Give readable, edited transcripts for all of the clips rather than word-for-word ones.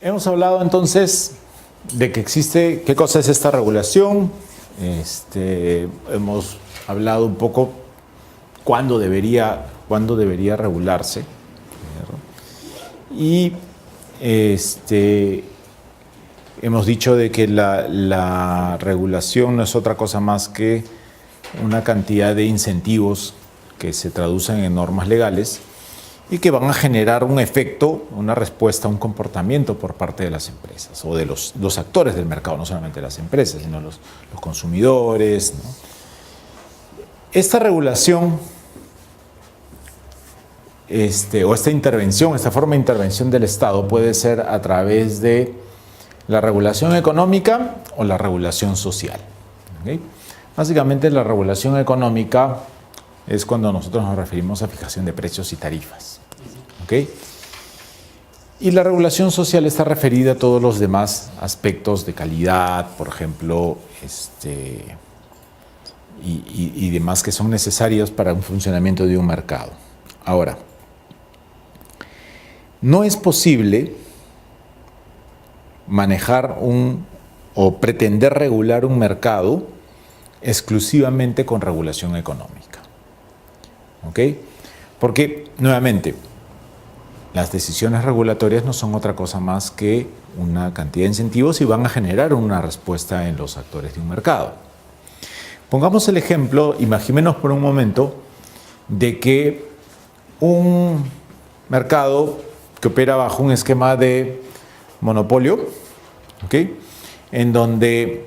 Hemos hablado entonces de que existe, qué cosa es esta regulación. Hemos hablado un poco cuándo debería regularse, ¿verdad? Y hemos dicho de que la regulación no es otra cosa más que una cantidad de incentivos que se traducen en normas legales y que van a generar un efecto, una respuesta, un comportamiento por parte de las empresas o de los actores del mercado, no solamente las empresas, sino los consumidores, ¿no? Esta regulación o esta intervención, esta forma de intervención del Estado puede ser a través de la regulación económica o la regulación social. ¿Okay? Básicamente la regulación económica es cuando nosotros nos referimos a fijación de precios y tarifas. ¿Okay? Y la regulación social está referida a todos los demás aspectos de calidad, por ejemplo, y demás que son necesarios para un funcionamiento de un mercado. Ahora, no es posible manejar o pretender regular un mercado exclusivamente con regulación económica. ¿Ok? Porque, nuevamente, las decisiones regulatorias no son otra cosa más que una cantidad de incentivos y van a generar una respuesta en los actores de un mercado. Pongamos el ejemplo, imaginémonos por un momento, de que un mercado que opera bajo un esquema de monopolio, ¿okay? En donde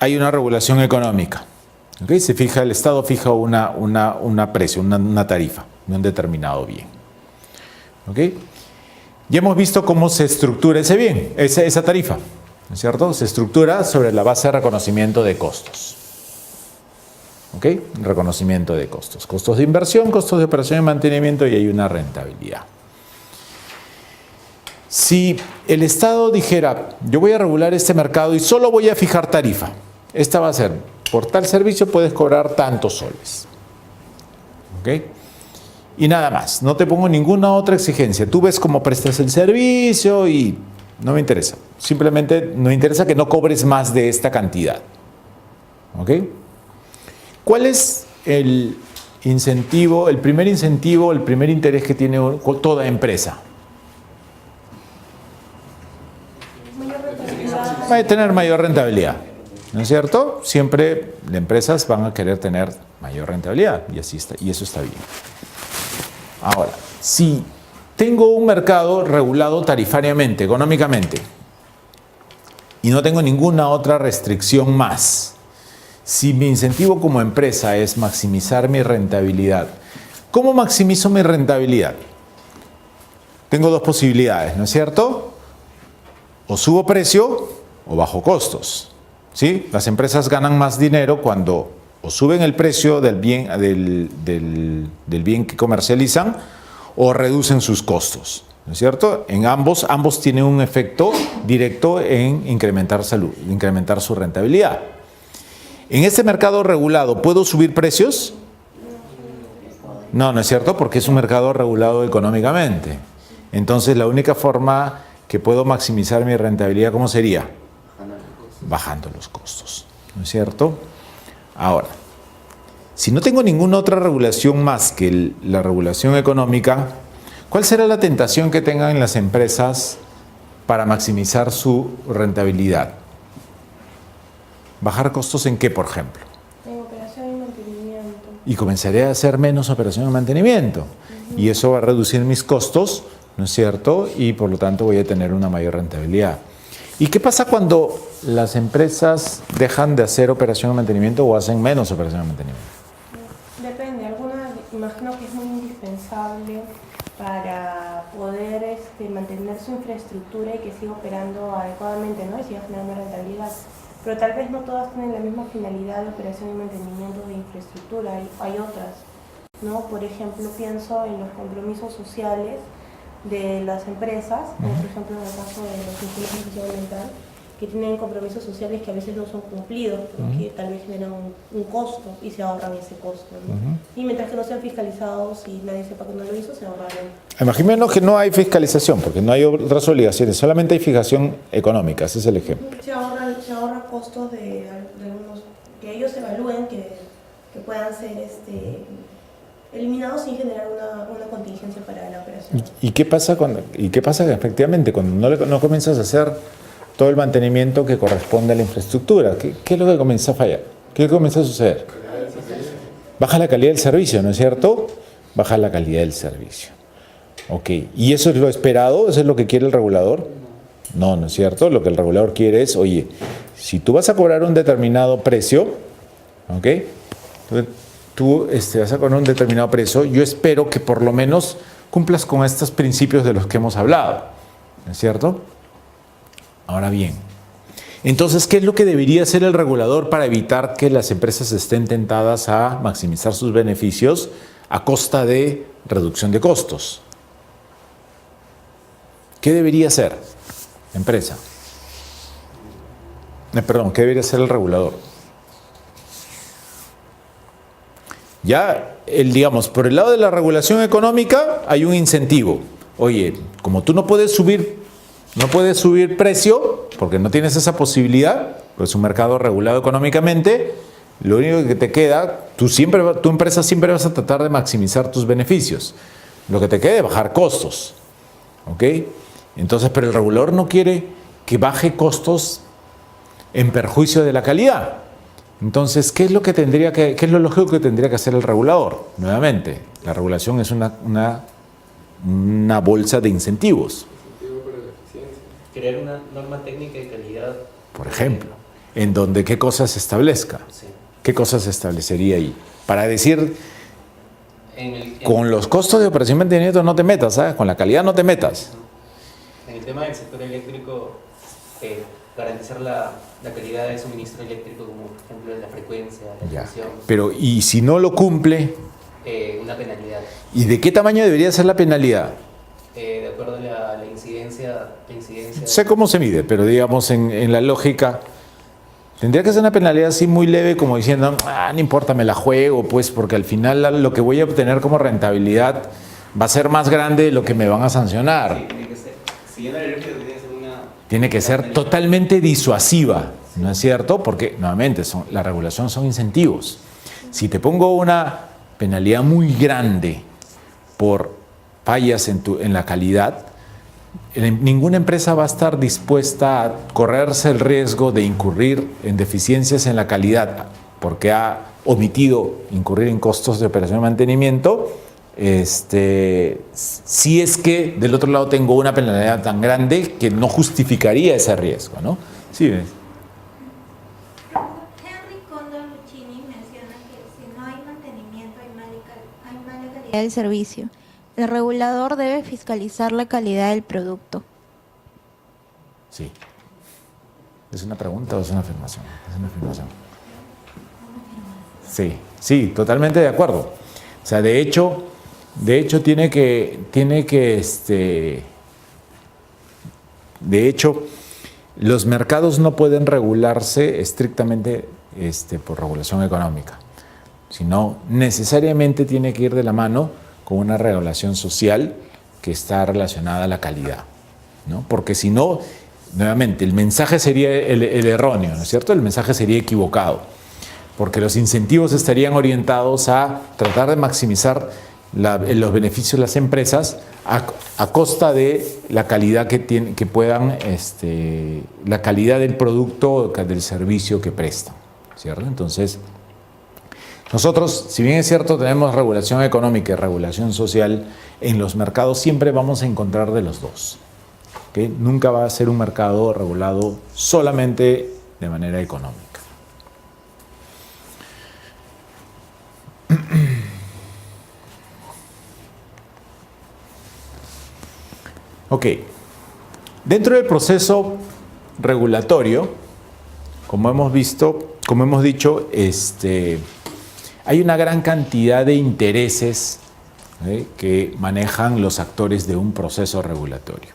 hay una regulación económica. ¿Okay? El Estado fija una precio, una tarifa de un determinado bien. ¿Okay? Ya hemos visto cómo se estructura ese bien, esa tarifa, ¿no es cierto? Se estructura sobre la base de reconocimiento de costos. ¿Ok? Reconocimiento de costos. Costos de inversión, costos de operación y mantenimiento, y hay una rentabilidad. Si el Estado dijera, yo voy a regular este mercado y solo voy a fijar tarifa, esta va a ser, por tal servicio puedes cobrar tantos soles. ¿Ok? Y nada más, no te pongo ninguna otra exigencia. Tú ves cómo prestas el servicio y no me interesa. Simplemente me interesa que no cobres más de esta cantidad. ¿Ok? ¿Cuál es el primer incentivo, el primer interés que tiene toda empresa? Va a tener mayor rentabilidad, ¿no es cierto? Siempre las empresas van a querer tener mayor rentabilidad y así está, y eso está bien. Ahora, si tengo un mercado regulado tarifariamente, económicamente, y no tengo ninguna otra restricción más, si mi incentivo como empresa es maximizar mi rentabilidad, ¿cómo maximizo mi rentabilidad? Tengo dos posibilidades, ¿no es cierto? O subo precio o bajo costos. ¿Sí? Las empresas ganan más dinero cuando o suben el precio del bien que comercializan o reducen sus costos, ¿no es cierto? En ambos tienen un efecto directo en incrementar su rentabilidad. ¿En este mercado regulado puedo subir precios? No, no es cierto, porque es un mercado regulado económicamente. Entonces, la única forma que puedo maximizar mi rentabilidad, ¿cómo sería? Bajando los costos, ¿no es cierto? Ahora, si no tengo ninguna otra regulación más que la regulación económica, ¿cuál será la tentación que tengan las empresas para maximizar su rentabilidad? ¿Bajar costos en qué, por ejemplo? En operación y mantenimiento. Y comenzaré a hacer menos operación y mantenimiento. Y eso va a reducir mis costos, ¿no es cierto? Y por lo tanto voy a tener una mayor rentabilidad. ¿Y qué pasa cuando las empresas dejan de hacer operación y mantenimiento o hacen menos operación y mantenimiento? Depende, algunas imagino que es muy indispensable para poder mantener su infraestructura y que siga operando adecuadamente, ¿no? Y siga generando rentabilidad. Pero tal vez no todas tienen la misma finalidad de operación y mantenimiento de infraestructura, hay otras, ¿no? Por ejemplo, pienso en los compromisos sociales de las empresas, como por ejemplo en el caso de los ingenieros de gestión ambiental, que tienen compromisos sociales que a veces no son cumplidos, porque tal vez generan un costo y se ahorran ese costo, ¿no? Y mientras que no sean fiscalizados y nadie sepa que no lo hizo, se ahorraron. Imaginemos que no hay fiscalización, porque no hay otras obligaciones, solamente hay fijación económica, ese es el ejemplo. Se ahorra costos de algunos, que ellos evalúen que puedan ser eliminados sin generar una contingencia para la operación. ¿Y qué pasa efectivamente cuando no comienzas a hacer todo el mantenimiento que corresponde a la infraestructura? ¿Qué es lo que comienza a fallar? ¿Qué comienza a suceder? Baja la calidad del servicio, ¿no es cierto? Baja la calidad del servicio. Ok, ¿y eso es lo esperado? ¿Eso es lo que quiere el regulador? No, no es cierto. Lo que el regulador quiere es, oye, si tú vas a cobrar un determinado precio, ¿ok? Tú vas a cobrar un determinado precio, yo espero que por lo menos cumplas con estos principios de los que hemos hablado, ¿no es cierto? Ahora bien, entonces, ¿qué es lo que debería hacer el regulador para evitar que las empresas estén tentadas a maximizar sus beneficios a costa de reducción de costos? ¿Qué debería hacer la empresa? ¿Qué debería hacer el regulador? Ya, digamos, por el lado de la regulación económica hay un incentivo. Oye, como tú no puedes subir precio, porque no tienes esa posibilidad, pues es un mercado regulado económicamente, lo único que te queda, tu empresa siempre vas a tratar de maximizar tus beneficios. Lo que te queda es bajar costos. ¿Ok? Entonces, pero el regulador no quiere que baje costos en perjuicio de la calidad. Entonces, ¿qué es lo lógico que tendría que hacer el regulador? Nuevamente, la regulación es una bolsa de incentivos. Crear una norma técnica de calidad. Por ejemplo, en donde qué cosas se establezca. Sí. ¿Qué cosas se establecería ahí? Para decir, con los costos de operación y mantenimiento no te metas, ¿sabes? Con la calidad no te metas. En el tema del sector eléctrico, garantizar la calidad de suministro eléctrico, como por ejemplo la frecuencia, la tensión. Pero, ¿y si no lo cumple? Una penalidad. ¿Y de qué tamaño debería ser la penalidad? De acuerdo a la incidencia. Sé cómo se mide, pero digamos en la lógica, tendría que ser una penalidad así muy leve, como diciendo, no importa, me la juego, pues, porque al final lo que voy a obtener como rentabilidad va a ser más grande de lo que me van a sancionar. Sí, tiene que ser. Si ya la eléctrica tiene que ser totalmente disuasiva, ¿no es cierto? Porque, nuevamente, la regulación son incentivos. Si te pongo una penalidad muy grande por fallas en la calidad, ninguna empresa va a estar dispuesta a correrse el riesgo de incurrir en deficiencias en la calidad porque ha omitido incurrir en costos de operación y mantenimiento, si es que del otro lado tengo una penalidad tan grande que no justificaría ese riesgo, ¿no? Sí, ¿ves? Henry Condor Lucchini menciona que si no hay mantenimiento hay mala calidad del servicio. El regulador debe fiscalizar la calidad del producto. Sí. ¿Es una pregunta o es una afirmación? Es una afirmación. Sí, totalmente de acuerdo. O sea, de hecho de hecho, los mercados no pueden regularse estrictamente por regulación económica, sino necesariamente tiene que ir de la mano con una regulación social que está relacionada a la calidad, ¿no? Porque si no, nuevamente, el mensaje sería el erróneo, ¿no es cierto? El mensaje sería equivocado, porque los incentivos estarían orientados a tratar de maximizar los beneficios de las empresas a costa de la calidad que puedan, la calidad del producto o del servicio que prestan, ¿cierto? Entonces, nosotros, si bien es cierto, tenemos regulación económica y regulación social, en los mercados siempre vamos a encontrar de los dos. ¿Okay? Nunca va a ser un mercado regulado solamente de manera económica. Ok. Dentro del proceso regulatorio, como hemos dicho, hay una gran cantidad de intereses que manejan los actores de un proceso regulatorio.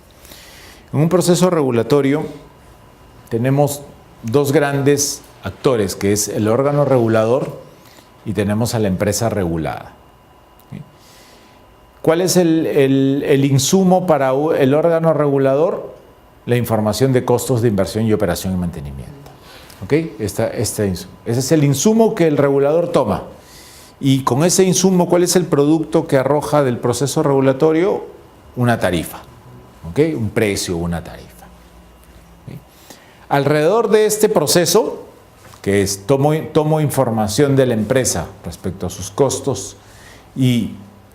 En un proceso regulatorio tenemos dos grandes actores, que es el órgano regulador y tenemos a la empresa regulada. ¿Cuál es el insumo para el órgano regulador? La información de costos de inversión y operación y mantenimiento. ¿Ok? Ese es el insumo que el regulador toma. Y con ese insumo, ¿cuál es el producto que arroja del proceso regulatorio? Una tarifa. ¿Ok? Un precio, una tarifa. ¿Ok? Alrededor de este proceso, que es tomo información de la empresa respecto a sus costos y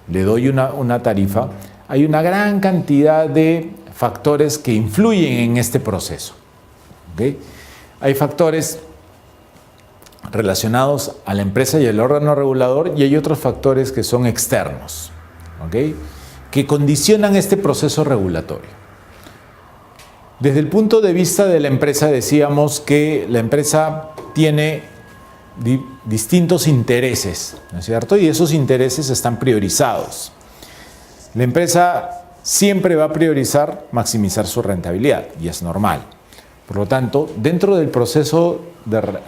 le doy una tarifa, hay una gran cantidad de factores que influyen en este proceso. ¿Okay? Hay factores relacionados a la empresa y al órgano regulador y hay otros factores que son externos, ¿okay? Que condicionan este proceso regulatorio. Desde el punto de vista de la empresa decíamos que la empresa tiene distintos intereses, ¿no es cierto? Y esos intereses están priorizados. La empresa siempre va a priorizar maximizar su rentabilidad y es normal. Por lo tanto, dentro del proceso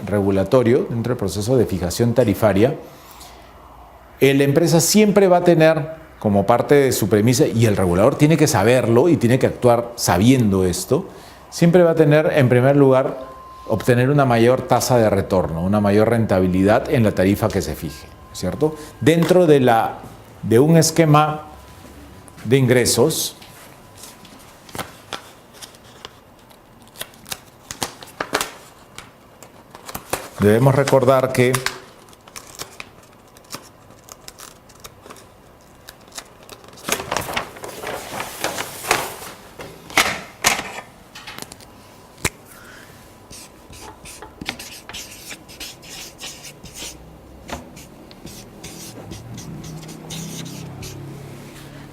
regulatorio, dentro del proceso de fijación tarifaria, la empresa siempre va a tener como parte de su premisa, y el regulador tiene que saberlo y tiene que actuar sabiendo esto, siempre va a tener en primer lugar obtener una mayor tasa de retorno, una mayor rentabilidad en la tarifa que se fije, ¿cierto? Dentro de un esquema de ingresos, debemos recordar que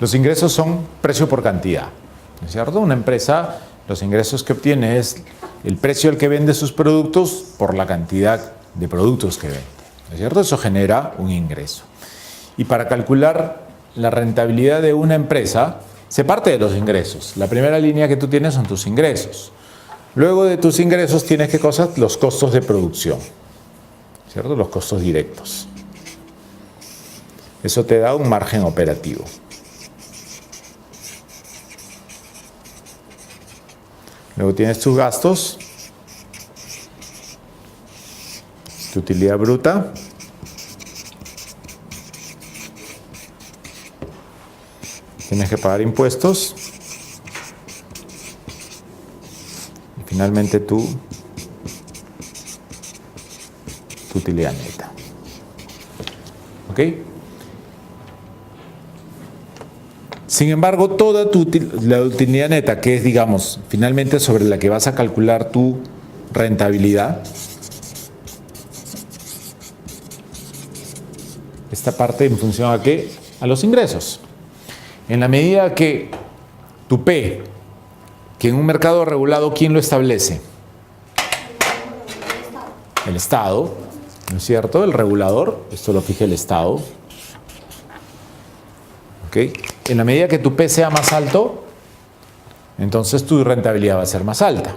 los ingresos son precio por cantidad, ¿no es cierto? Una empresa, los ingresos que obtiene es el precio al que vende sus productos por la cantidad de productos que vende, ¿no es cierto? Eso genera un ingreso. Y para calcular la rentabilidad de una empresa, se parte de los ingresos. La primera línea que tú tienes son tus ingresos. Luego de tus ingresos tienes ¿qué cosas? Los costos de producción, ¿cierto? Los costos directos. Eso te da un margen operativo. Luego tienes tus gastos, tu utilidad bruta, tienes que pagar impuestos y finalmente tu utilidad neta. ¿Ok? Sin embargo, toda la utilidad neta, que es, digamos, finalmente sobre la que vas a calcular tu rentabilidad, esta parte en función a ¿qué? A los ingresos. En la medida que tu P, que en un mercado regulado, ¿quién lo establece? El Estado, ¿no es cierto? El regulador, esto lo fija el Estado. ¿Ok? En la medida que tu P sea más alto, entonces tu rentabilidad va a ser más alta,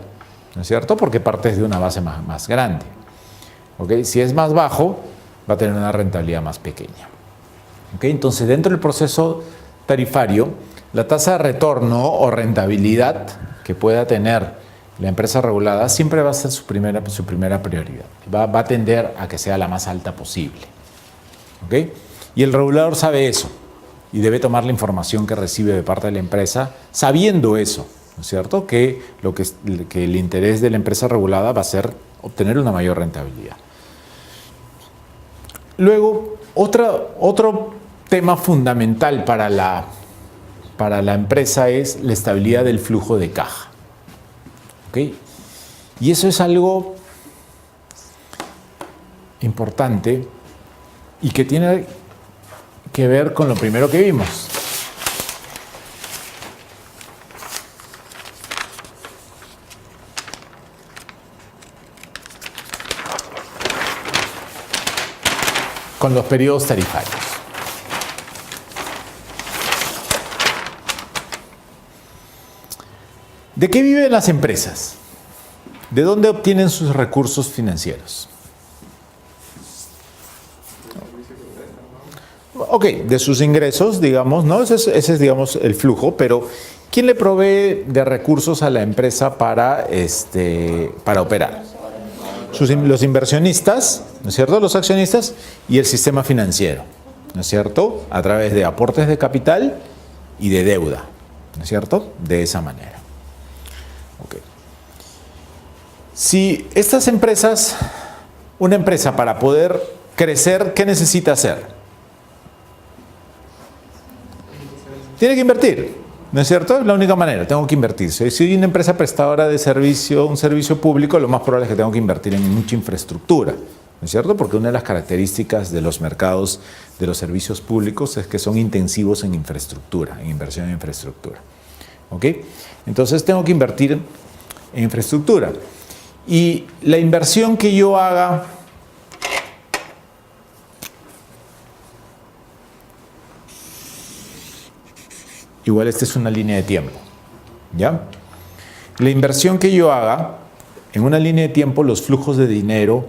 ¿no es cierto? Porque partes de una base más grande. ¿Ok? Si es más bajo, va a tener una rentabilidad más pequeña. ¿Ok? Entonces, dentro del proceso tarifario, la tasa de retorno o rentabilidad que pueda tener la empresa regulada siempre va a ser su primera prioridad. Va a tender a que sea la más alta posible. ¿Ok? Y el regulador sabe eso. Y debe tomar la información que recibe de parte de la empresa, sabiendo eso, ¿no es cierto? Que el interés de la empresa regulada va a ser obtener una mayor rentabilidad. Luego, otro tema fundamental para la empresa es la estabilidad del flujo de caja. ¿Ok? Y eso es algo importante y que tiene que ver con lo primero que vimos. Con los periodos tarifarios. ¿De qué viven las empresas? ¿De dónde obtienen sus recursos financieros? Ok, de sus ingresos, digamos, ¿no? Ese es, digamos, el flujo, pero ¿quién le provee de recursos a la empresa para operar? Los inversionistas, ¿no es cierto? Los accionistas y el sistema financiero, ¿no es cierto? A través de aportes de capital y de deuda, ¿no es cierto? De esa manera. Ok. Si estas empresas, una empresa para poder crecer, ¿qué necesita hacer? Tiene que invertir, ¿no es cierto? Es la única manera, tengo que invertir. Si soy una empresa prestadora de servicio, un servicio público, lo más probable es que tengo que invertir en mucha infraestructura, ¿no es cierto? Porque una de las características de los mercados de los servicios públicos es que son intensivos en infraestructura, en inversión en infraestructura. ¿Ok? Entonces tengo que invertir en infraestructura. Y la inversión que yo haga igual esta es una línea de tiempo, ¿ya? La inversión que yo haga en una línea de tiempo, los flujos de dinero,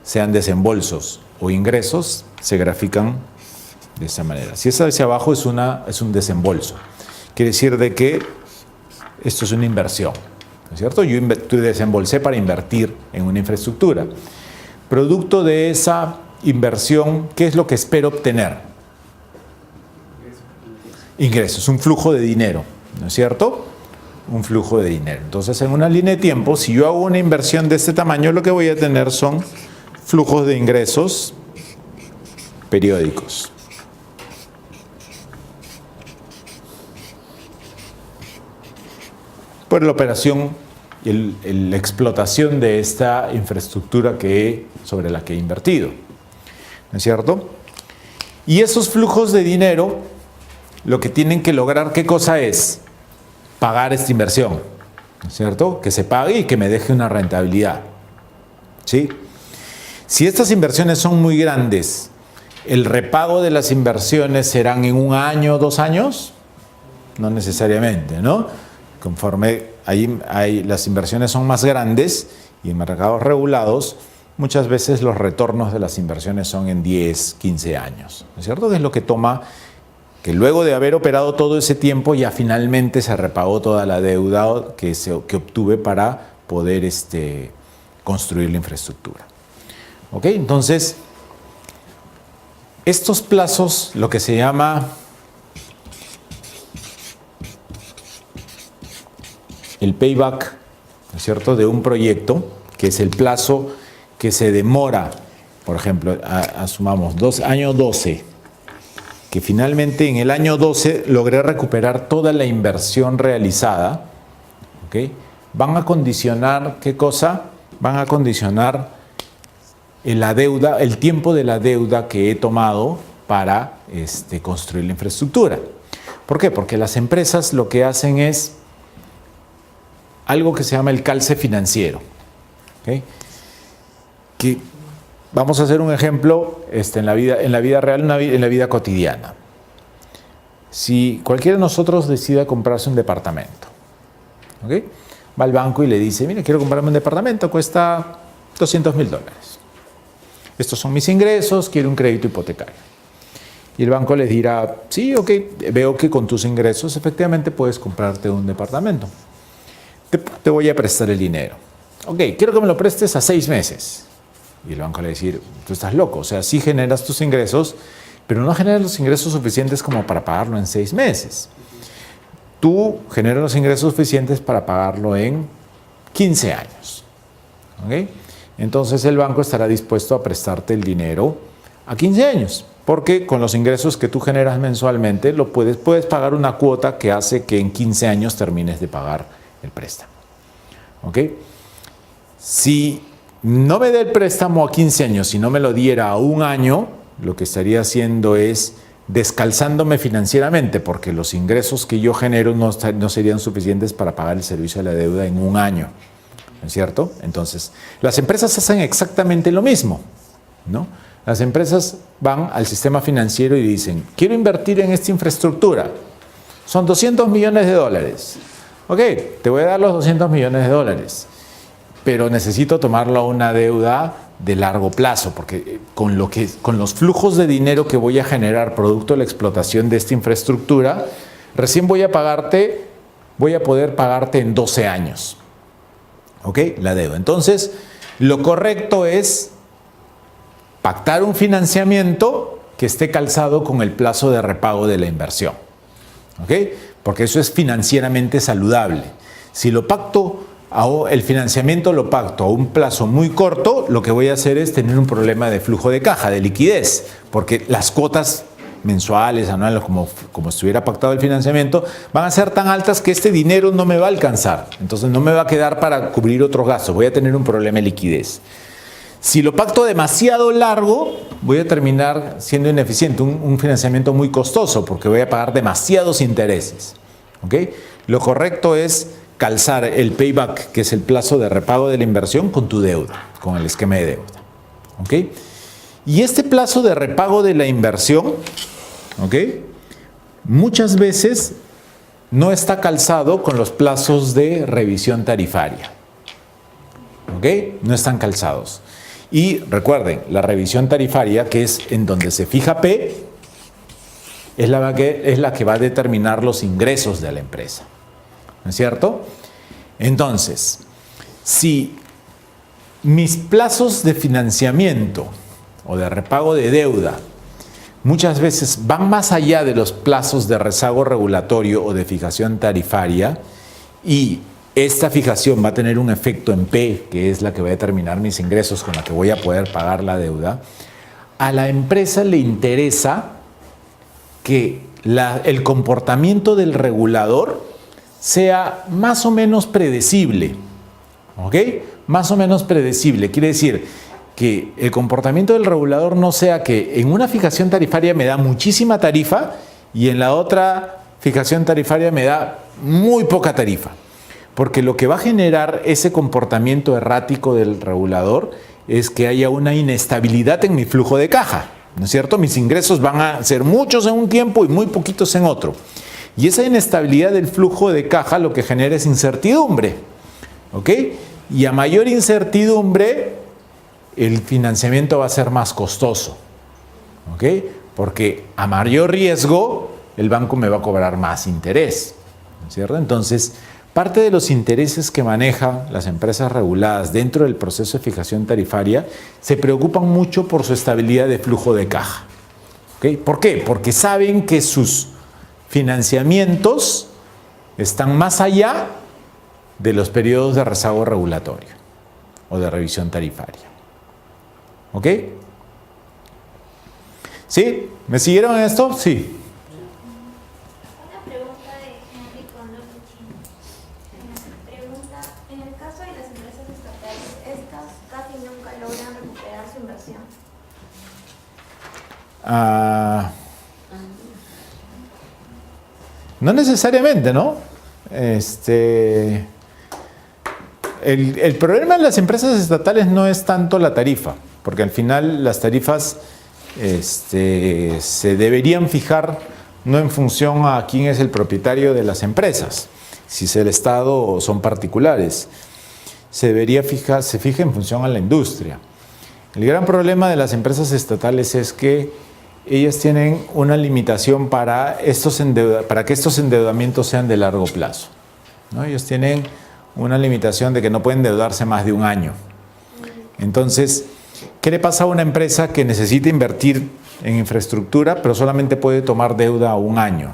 sean desembolsos o ingresos, se grafican de esta manera. Si es hacia abajo es un desembolso. Quiere decir de que esto es una inversión, ¿no es cierto? Yo desembolsé para invertir en una infraestructura. Producto de esa inversión, ¿qué es lo que espero obtener? Ingresos, un flujo de dinero, ¿no es cierto? Un flujo de dinero. Entonces, en una línea de tiempo, si yo hago una inversión de este tamaño, lo que voy a tener son flujos de ingresos periódicos. Por la operación y la explotación de esta infraestructura sobre la que he invertido, ¿no es cierto? Y esos flujos de dinero, lo que tienen que lograr, ¿qué cosa es? Pagar esta inversión, ¿no es cierto? Que se pague y que me deje una rentabilidad, ¿sí? Si estas inversiones son muy grandes, ¿el repago de las inversiones serán en 1 año, 2 años? No necesariamente, ¿no? Conforme las inversiones son más grandes y en mercados regulados, muchas veces los retornos de las inversiones son en 10, 15 años, ¿no es cierto? Que es lo que toma que luego de haber operado todo ese tiempo ya finalmente se repagó toda la deuda que obtuve para poder construir la infraestructura. ¿Ok? Entonces, estos plazos, lo que se llama el payback, ¿no es cierto?, de un proyecto, que es el plazo que se demora, por ejemplo, asumamos año 12, que finalmente en el año 12 logré recuperar toda la inversión realizada, ¿okay? Van a condicionar, ¿qué cosa? Van a condicionar la deuda, el tiempo de la deuda que he tomado para construir la infraestructura. ¿Por qué? Porque las empresas lo que hacen es algo que se llama el calce financiero, ¿okay? Que vamos a hacer un ejemplo en la vida real, en la vida cotidiana. Si cualquiera de nosotros decida comprarse un departamento, ¿okay? Va al banco y le dice, mira, quiero comprarme un departamento, cuesta $200,000. Estos son mis ingresos, quiero un crédito hipotecario. Y el banco les dirá, sí, ok, veo que con tus ingresos efectivamente puedes comprarte un departamento. Te voy a prestar el dinero. Ok, quiero que me lo prestes a 6 meses. Y el banco le va a decir, tú estás loco, o sea, sí generas tus ingresos, pero no generas los ingresos suficientes como para pagarlo en 6 meses. Tú generas los ingresos suficientes para pagarlo en 15 años. ¿Okay? Entonces el banco estará dispuesto a prestarte el dinero a 15 años, porque con los ingresos que tú generas mensualmente puedes pagar una cuota que hace que en 15 años termines de pagar el préstamo. ¿Okay? Si no me dé el préstamo a 15 años, si no me lo diera a 1 año, lo que estaría haciendo es descalzándome financieramente, porque los ingresos que yo genero no serían suficientes para pagar el servicio de la deuda en 1 año, ¿no es cierto? Entonces, las empresas hacen exactamente lo mismo, ¿no? Las empresas van al sistema financiero y dicen, quiero invertir en esta infraestructura, son $200 millones. Ok, te voy a dar los $200 millones. pero necesito tomarlo a una deuda de largo plazo, porque con los flujos de dinero que voy a generar producto de la explotación de esta infraestructura, recién voy a poder pagarte en 12 años. ¿Ok? La deuda. Entonces, lo correcto es pactar un financiamiento que esté calzado con el plazo de repago de la inversión. ¿Ok? Porque eso es financieramente saludable. Si lo pacto, el financiamiento lo pacto a un plazo muy corto, lo que voy a hacer es tener un problema de flujo de caja, de liquidez, porque las cuotas mensuales, anuales, como estuviera pactado el financiamiento, van a ser tan altas que este dinero no me va a alcanzar. Entonces no me va a quedar para cubrir otros gastos, voy a tener un problema de liquidez. Si lo pacto demasiado largo, voy a terminar siendo ineficiente, un financiamiento muy costoso, porque voy a pagar demasiados intereses. ¿Ok? Lo correcto es calzar el payback, que es el plazo de repago de la inversión, con tu deuda, con el esquema de deuda. ¿Ok? Y este plazo de repago de la inversión, ¿ok?, muchas veces no está calzado con los plazos de revisión tarifaria. ¿Ok? No están calzados. Y recuerden, la revisión tarifaria, que es en donde se fija P, es la que va a determinar los ingresos de la empresa. ¿No es cierto? Entonces, si mis plazos de financiamiento o de repago de deuda muchas veces van más allá de los plazos de rezago regulatorio o de fijación tarifaria, y esta fijación va a tener un efecto en P, que es la que va a determinar mis ingresos con la que voy a poder pagar la deuda, a la empresa le interesa que el comportamiento del regulador sea más o menos predecible. ¿Ok? Más o menos predecible. Quiere decir que el comportamiento del regulador no sea que en una fijación tarifaria me da muchísima tarifa y en la otra fijación tarifaria me da muy poca tarifa. Porque lo que va a generar ese comportamiento errático del regulador es que haya una inestabilidad en mi flujo de caja. ¿No es cierto? Mis ingresos van a ser muchos en un tiempo y muy poquitos en otro. Y esa inestabilidad del flujo de caja lo que genera es incertidumbre. ¿Ok? Y a mayor incertidumbre, el financiamiento va a ser más costoso. ¿Ok? Porque a mayor riesgo, el banco me va a cobrar más interés. ¿No es cierto? Entonces, parte de los intereses que manejan las empresas reguladas dentro del proceso de fijación tarifaria se preocupan mucho por su estabilidad de flujo de caja. ¿Ok? ¿Por qué? Porque saben que sus financiamientos están más allá de los periodos de rezago regulatorio o de revisión tarifaria. ¿Ok? ¿Sí? ¿Me siguieron en esto? Sí. Una pregunta de Henry Condor Luchini. Pregunta, en el caso de las empresas estatales, estas casi nunca logran recuperar su inversión. No necesariamente, ¿no? El problema de las empresas estatales no es tanto la tarifa, porque al final las tarifas se deberían fijar no en función a quién es el propietario de las empresas, si es el Estado o son particulares. Se fija en función a la industria. El gran problema de las empresas estatales es que ellas tienen una limitación para que estos endeudamientos sean de largo plazo, ¿no? Ellos tienen una limitación de que no pueden endeudarse más de un año. Entonces, ¿qué le pasa a una empresa que necesita invertir en infraestructura, pero solamente puede tomar deuda a un año?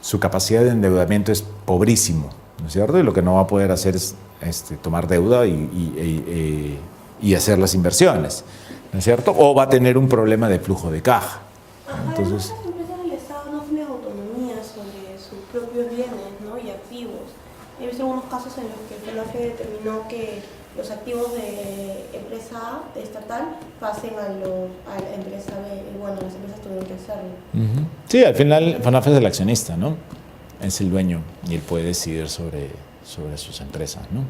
Su capacidad de endeudamiento es pobrísimo, ¿no es cierto? Y lo que no va a poder hacer es tomar deuda y hacer las inversiones, ¿no es cierto? O va a tener un problema de flujo de caja. Entonces, las empresas del Estado no tienen autonomía sobre sus propios bienes, ¿no?, y activos. He visto algunos casos en los que el FONAFE determinó que los activos de empresa A, de estatal, pasen a la empresa B, y bueno, las empresas tuvieron que hacerlo. sí, al final FONAFE es el accionista, ¿no? Es el dueño y él puede decidir sobre sus empresas, ¿no?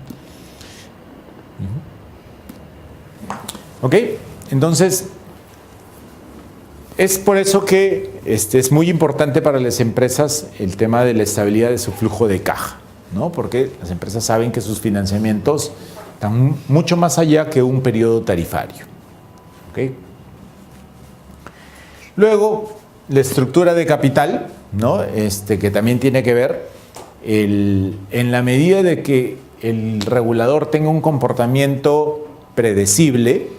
¿Ok? Entonces, es por eso que es muy importante para las empresas el tema de la estabilidad de su flujo de caja, ¿no? Porque las empresas saben que sus financiamientos Están mucho más allá que un periodo tarifario. ¿Ok? Luego, la estructura de capital, ¿no? Que también tiene que ver en la medida de que el regulador tenga un comportamiento predecible,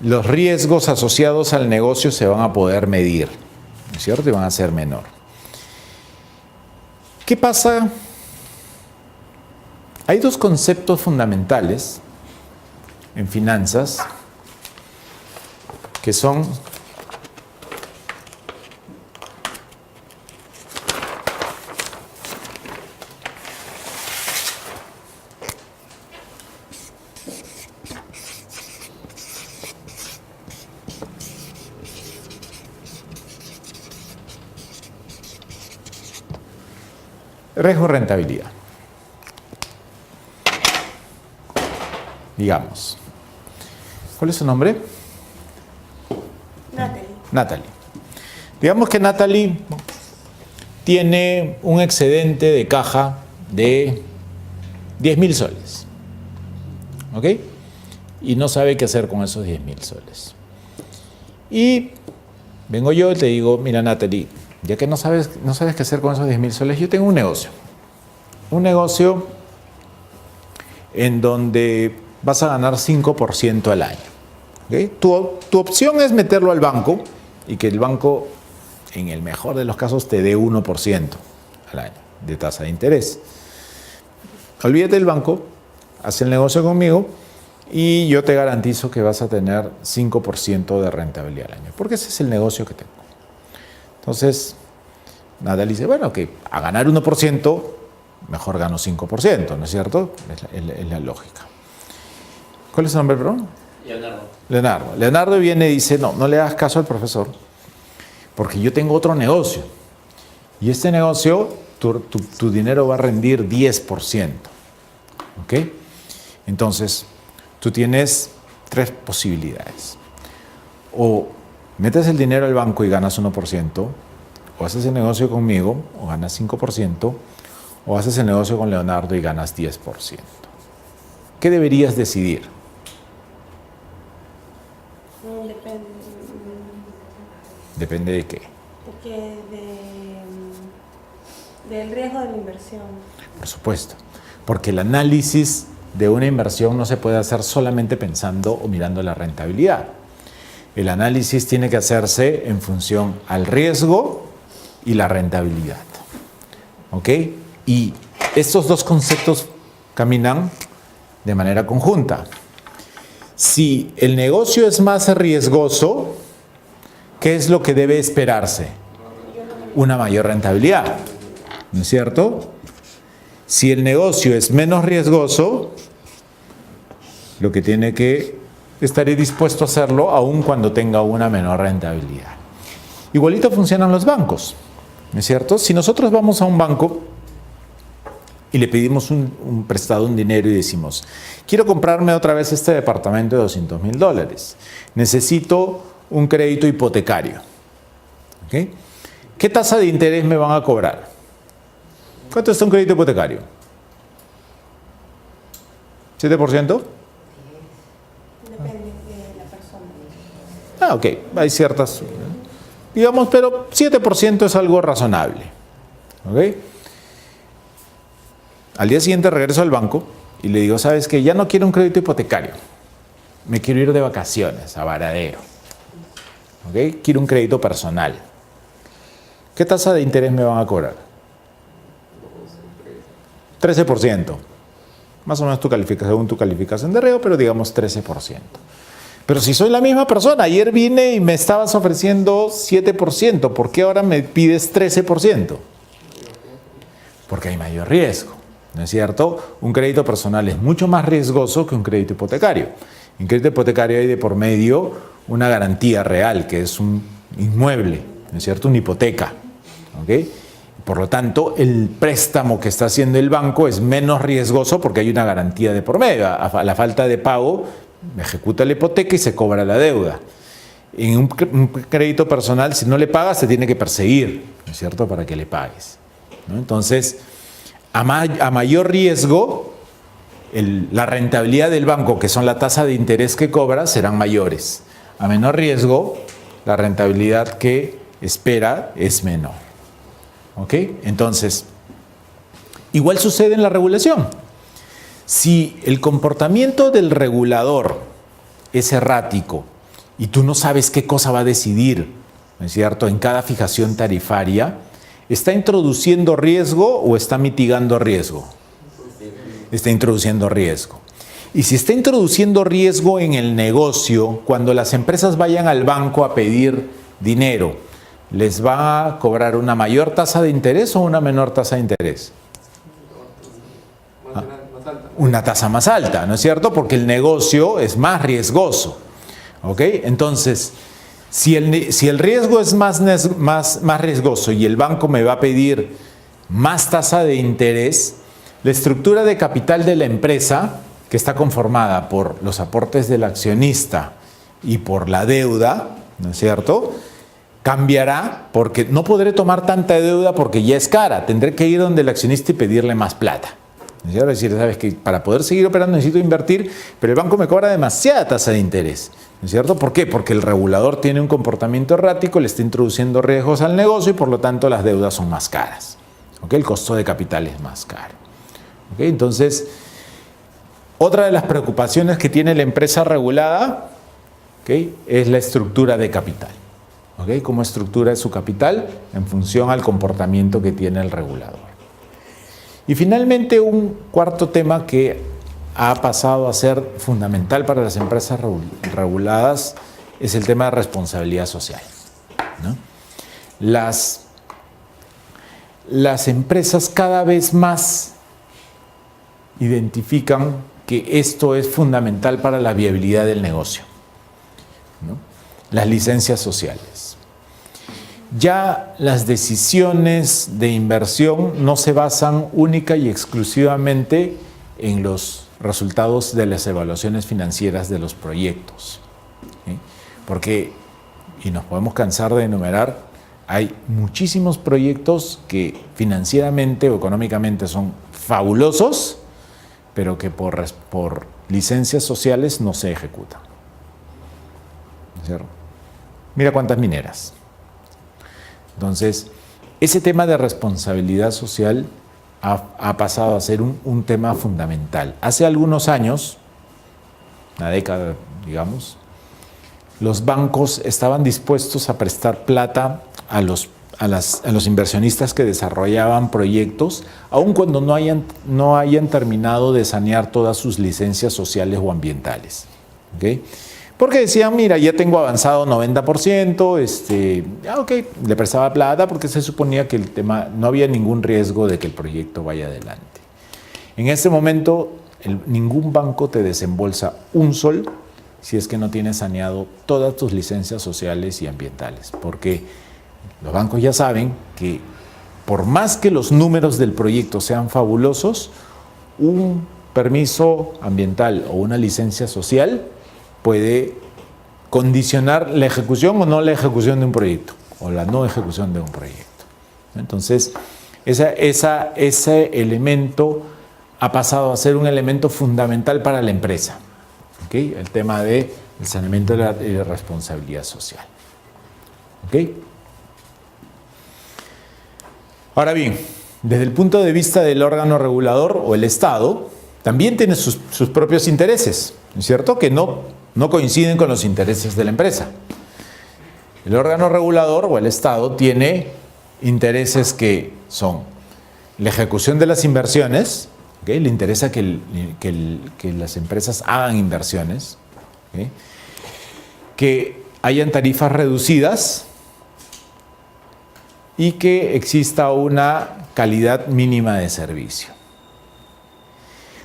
los riesgos asociados al negocio se van a poder medir, ¿no es cierto? Y van a ser menor. ¿Qué pasa? Hay dos conceptos fundamentales en finanzas que son riesgo-rentabilidad. Digamos. ¿Cuál es su nombre? Natalie. Natalie. Digamos que Natalie tiene un excedente de caja de 10.000 soles. ¿Ok? Y no sabe qué hacer con esos 10.000 soles. Y vengo yo y te digo, mira Natalie, ya que no sabes qué hacer con esos 10.000 soles, yo tengo un negocio. Un negocio en donde vas a ganar 5% al año. ¿Okay? Tu opción es meterlo al banco y que el banco, en el mejor de los casos, te dé 1% al año de tasa de interés. Olvídate del banco, haz el negocio conmigo y yo te garantizo que vas a tener 5% de rentabilidad al año, porque ese es el negocio que tengo. Entonces, Natalie dice, bueno, que a ganar 1%, mejor gano 5%, ¿no es cierto? Es la lógica. ¿Cuál es su nombre, perdón? Leonardo. Leonardo viene y dice, no le hagas caso al profesor, porque yo tengo otro negocio. Y este negocio, tu dinero va a rendir 10%. ¿Ok? Entonces, tú tienes tres posibilidades. O metes el dinero al banco y ganas 1%, o haces el negocio conmigo, o ganas 5%, o haces el negocio con Leonardo y ganas 10%. ¿Qué deberías decidir? Depende. Depende de qué. Porque del riesgo de la inversión. Por supuesto. Porque el análisis de una inversión no se puede hacer solamente pensando o mirando la rentabilidad. El análisis tiene que hacerse en función al riesgo y la rentabilidad. ¿Ok? Y estos dos conceptos caminan de manera conjunta. Si el negocio es más riesgoso, ¿qué es lo que debe esperarse? Una mayor rentabilidad, ¿no es cierto? Si el negocio es menos riesgoso, lo que tiene que estaré dispuesto a hacerlo aun cuando tenga una menor rentabilidad. Igualito funcionan los bancos, ¿no es cierto? Si nosotros vamos a un banco y le pedimos un prestado, un dinero y decimos, quiero comprarme otra vez este departamento de $200,000, necesito un crédito hipotecario. ¿Ok? ¿Qué tasa de interés me van a cobrar? ¿Cuánto está un crédito hipotecario? ¿7%? Depende de la persona. Ok, hay ciertas, digamos, pero 7% es algo razonable. ¿Ok? Al día siguiente regreso al banco y le digo, ¿sabes qué? Ya no quiero un crédito hipotecario. Me quiero ir de vacaciones a Varadero. ¿Ok? Quiero un crédito personal. ¿Qué tasa de interés me van a cobrar? 13%. Más o menos según tu calificación de reo, pero digamos 13%. Pero si soy la misma persona, ayer vine y me estabas ofreciendo 7%, ¿por qué ahora me pides 13%? Porque hay mayor riesgo, ¿no es cierto? Un crédito personal es mucho más riesgoso que un crédito hipotecario. En crédito hipotecario hay de por medio una garantía real, que es un inmueble, ¿no es cierto? Una hipoteca, ¿ok? Por lo tanto, el préstamo que está haciendo el banco es menos riesgoso porque hay una garantía de por medio. A la falta de pago, ejecuta la hipoteca y se cobra la deuda. En un crédito personal, si no le pagas, se tiene que perseguir, ¿no es cierto?, para que le pagues, ¿no? Entonces, a mayor riesgo, la rentabilidad del banco, que son la tasa de interés que cobra, serán mayores. A menor riesgo, la rentabilidad que espera es menor. ¿Ok? Entonces, igual sucede en la regulación. Si el comportamiento del regulador es errático y tú no sabes qué cosa va a decidir, ¿no es cierto?, en cada fijación tarifaria, ¿está introduciendo riesgo o está mitigando riesgo? Está introduciendo riesgo. Y si está introduciendo riesgo en el negocio, cuando las empresas vayan al banco a pedir dinero, ¿les va a cobrar una mayor tasa de interés o una menor tasa de interés? Una tasa más alta, ¿no es cierto? Porque el negocio es más riesgoso. ¿Ok? Entonces, si el riesgo es más riesgoso y el banco me va a pedir más tasa de interés, la estructura de capital de la empresa, que está conformada por los aportes del accionista y por la deuda, ¿no es cierto?, cambiará, porque no podré tomar tanta deuda porque ya es cara. Tendré que ir donde el accionista y pedirle más plata. ¿No es cierto? Es decir, sabes que para poder seguir operando necesito invertir, pero el banco me cobra demasiada tasa de interés. ¿No es cierto? ¿Por qué? Porque el regulador tiene un comportamiento errático, le está introduciendo riesgos al negocio y por lo tanto las deudas son más caras. ¿Ok? El costo de capital es más caro. ¿Ok? Entonces, otra de las preocupaciones que tiene la empresa regulada, ¿ok?, es la estructura de capital. ¿Ok? ¿Cómo estructura su capital? En función al comportamiento que tiene el regulador. Y finalmente, un cuarto tema que ha pasado a ser fundamental para las empresas reguladas es el tema de responsabilidad social, ¿no? Las empresas cada vez más identifican que esto es fundamental para la viabilidad del negocio, ¿no? Las licencias sociales. Ya las decisiones de inversión no se basan única y exclusivamente en los resultados de las evaluaciones financieras de los proyectos, ¿sí? Porque, y nos podemos cansar de enumerar, hay muchísimos proyectos que financieramente o económicamente son fabulosos, pero que por licencias sociales no se ejecutan. ¿Cierto? Mira cuántas mineras. Entonces, ese tema de responsabilidad social ha pasado a ser un tema fundamental. Hace algunos años, una década, digamos, los bancos estaban dispuestos a prestar plata a los inversionistas que desarrollaban proyectos, aun cuando no hayan terminado de sanear todas sus licencias sociales o ambientales. ¿Okay? Porque decían, mira, ya tengo avanzado 90%, ok, le prestaba plata porque se suponía que el tema, no había ningún riesgo de que el proyecto vaya adelante. En este momento, ningún banco te desembolsa un sol si es que no tienes saneado todas tus licencias sociales y ambientales, porque los bancos ya saben que por más que los números del proyecto sean fabulosos, un permiso ambiental o una licencia social puede condicionar la ejecución o no la ejecución de un proyecto, o la no ejecución de un proyecto. Entonces, ese elemento ha pasado a ser un elemento fundamental para la empresa. ¿Okay? El tema del saneamiento de la responsabilidad social. ¿Okay? Ahora bien, desde el punto de vista del órgano regulador o el Estado, también tiene sus propios intereses, ¿no es cierto?, que no coinciden con los intereses de la empresa. El órgano regulador o el Estado tiene intereses que son la ejecución de las inversiones, ¿okay? Le interesa que las empresas hagan inversiones, ¿okay? Que hayan tarifas reducidas y que exista una calidad mínima de servicio.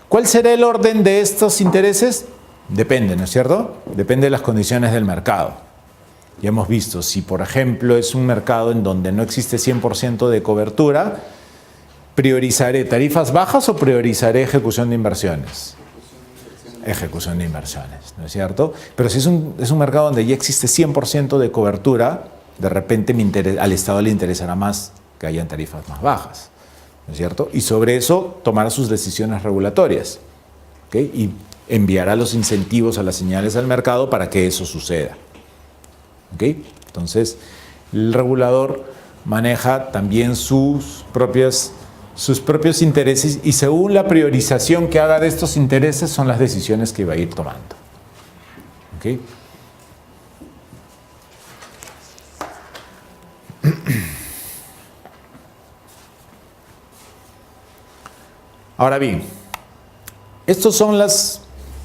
¿Cuál será el orden de estos intereses? Depende, ¿no es cierto? Depende de las condiciones del mercado. Ya hemos visto, si por ejemplo es un mercado en donde no existe 100% de cobertura, ¿priorizaré tarifas bajas o priorizaré ejecución de inversiones? Ejecución de inversiones, ¿no es cierto? Pero si es un mercado donde ya existe 100% de cobertura, de repente al Estado le interesará más que hayan tarifas más bajas, ¿no es cierto? Y sobre eso tomará sus decisiones regulatorias. ¿ok? Y enviará los incentivos a las señales al mercado para que eso suceda. ¿Ok? Entonces, el regulador maneja también sus propios intereses y según la priorización que haga de estos intereses son las decisiones que va a ir tomando. ¿Ok? Ahora bien, estos son los